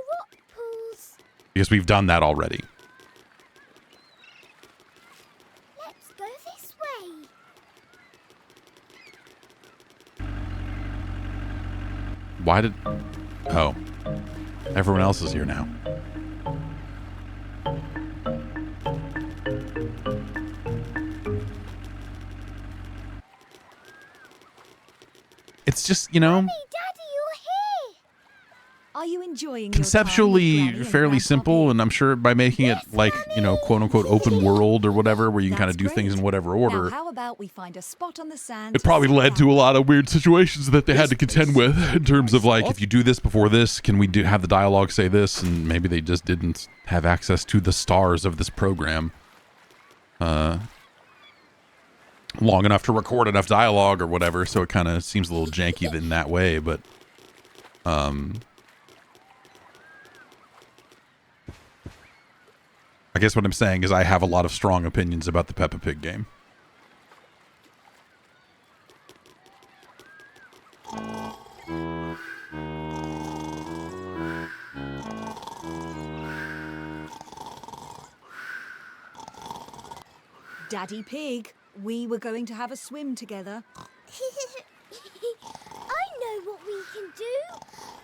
because we've done that already. Let's go this way. Why did... Oh. Everyone else is here now. It's just, you know... Daddy, you're here. Are you enjoying conceptually your time with Granny and fairly Grandpa simple, Pig? and I'm sure by making it like, you know, quote unquote open world or whatever, where you can kind of do things in whatever order, Now, how about we find a spot on the sand? it probably led to a lot of weird situations that they had to contend with in terms of like, if you do this before this, can we have the dialogue say this? And maybe they just didn't have access to the stars of this program long enough to record enough dialogue or whatever, so it kind of seems a little janky in that way. But I guess what I'm saying is I have a lot of strong opinions about the Peppa Pig game. Daddy Pig, we were going to have a swim together. I know what we can do.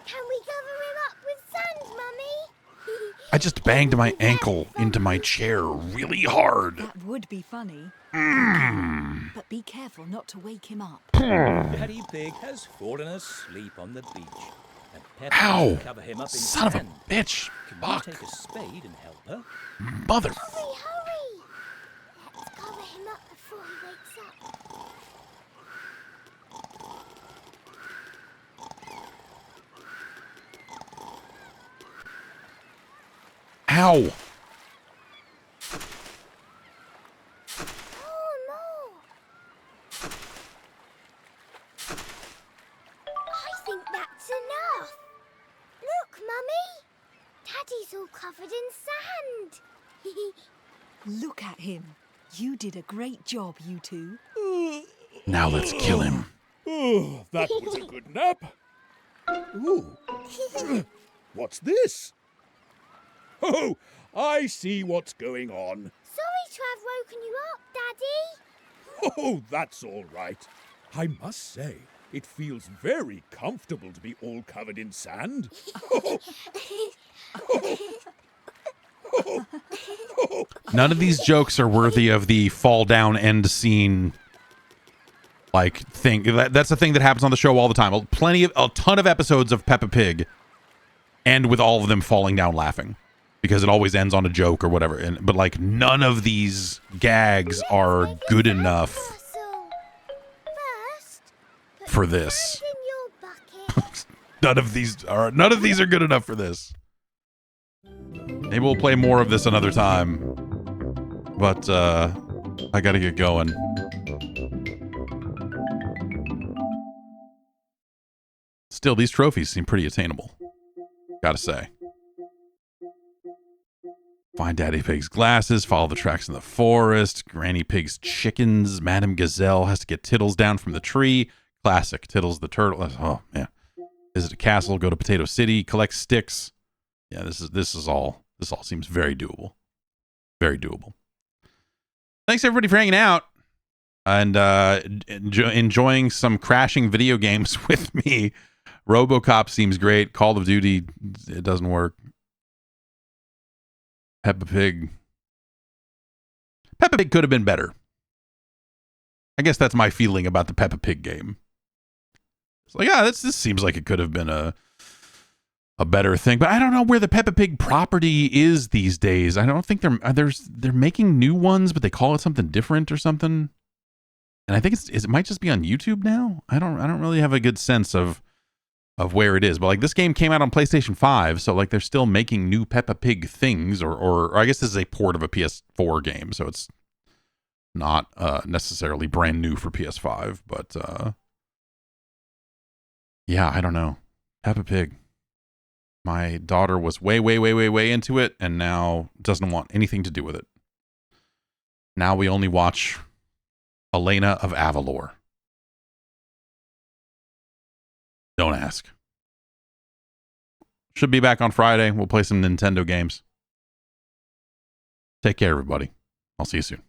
Can we cover him up with sand, Mummy? I just banged my ankle into my chair really hard. That would be funny. But be careful not to wake him up. Daddy Pig has fallen asleep on the beach. And Peppa Ow! will cover him up in Son of a sand. bitch! Can Fuck! you take a spade and help her? Mother! Hurry! Let's cover him up before he wakes up. Ow! Oh, no! I think that's enough. Look, Mummy. Daddy's all covered in sand. Look at him. You did a great job, you two. Now let's kill him. Oh, that was a good nap. Ooh. What's this? Oh, I see what's going on. Sorry to have woken you up, Daddy. Oh, that's all right. I must say, it feels very comfortable to be all covered in sand. None of these jokes are worthy of the fall down end scene like thing. That's a thing that happens on the show all the time. A ton of episodes of Peppa Pig end with all of them falling down laughing because it always ends on a joke or whatever. But like none of these gags are good enough for this. None of these are good enough for this. Maybe we'll play more of this another time. But I gotta get going. Still, these trophies seem pretty attainable. Gotta say. Find Daddy Pig's glasses, follow the tracks in the forest, Granny Pig's chickens, Madame Gazelle has to get Tittles down from the tree. Classic. Tittles the turtle. Oh, yeah. Visit a castle, go to Potato City, collect sticks. Yeah, this all seems very doable. Very doable. Thanks everybody for hanging out and enjoying some crashing video games with me. Robocop seems great. Call of Duty, it doesn't work. Peppa Pig could have been better. I guess that's my feeling about the Peppa Pig game. It's like, this seems like it could have been a a better thing. But I don't know where the Peppa Pig property is these days. I don't think they're making new ones, but they call it something different or something. And I think it might just be on YouTube now. I don't really have a good sense of where it is. But like this game came out on PlayStation 5, so like they're still making new Peppa Pig things, or I guess this is a port of a PS4 game, so it's not necessarily brand new for PS5, but yeah, I don't know. Peppa Pig. My daughter was way into it, and now doesn't want anything to do with it. Now we only watch Elena of Avalor. Don't ask. Should be back on Friday. We'll play some Nintendo games. Take care, everybody. I'll see you soon.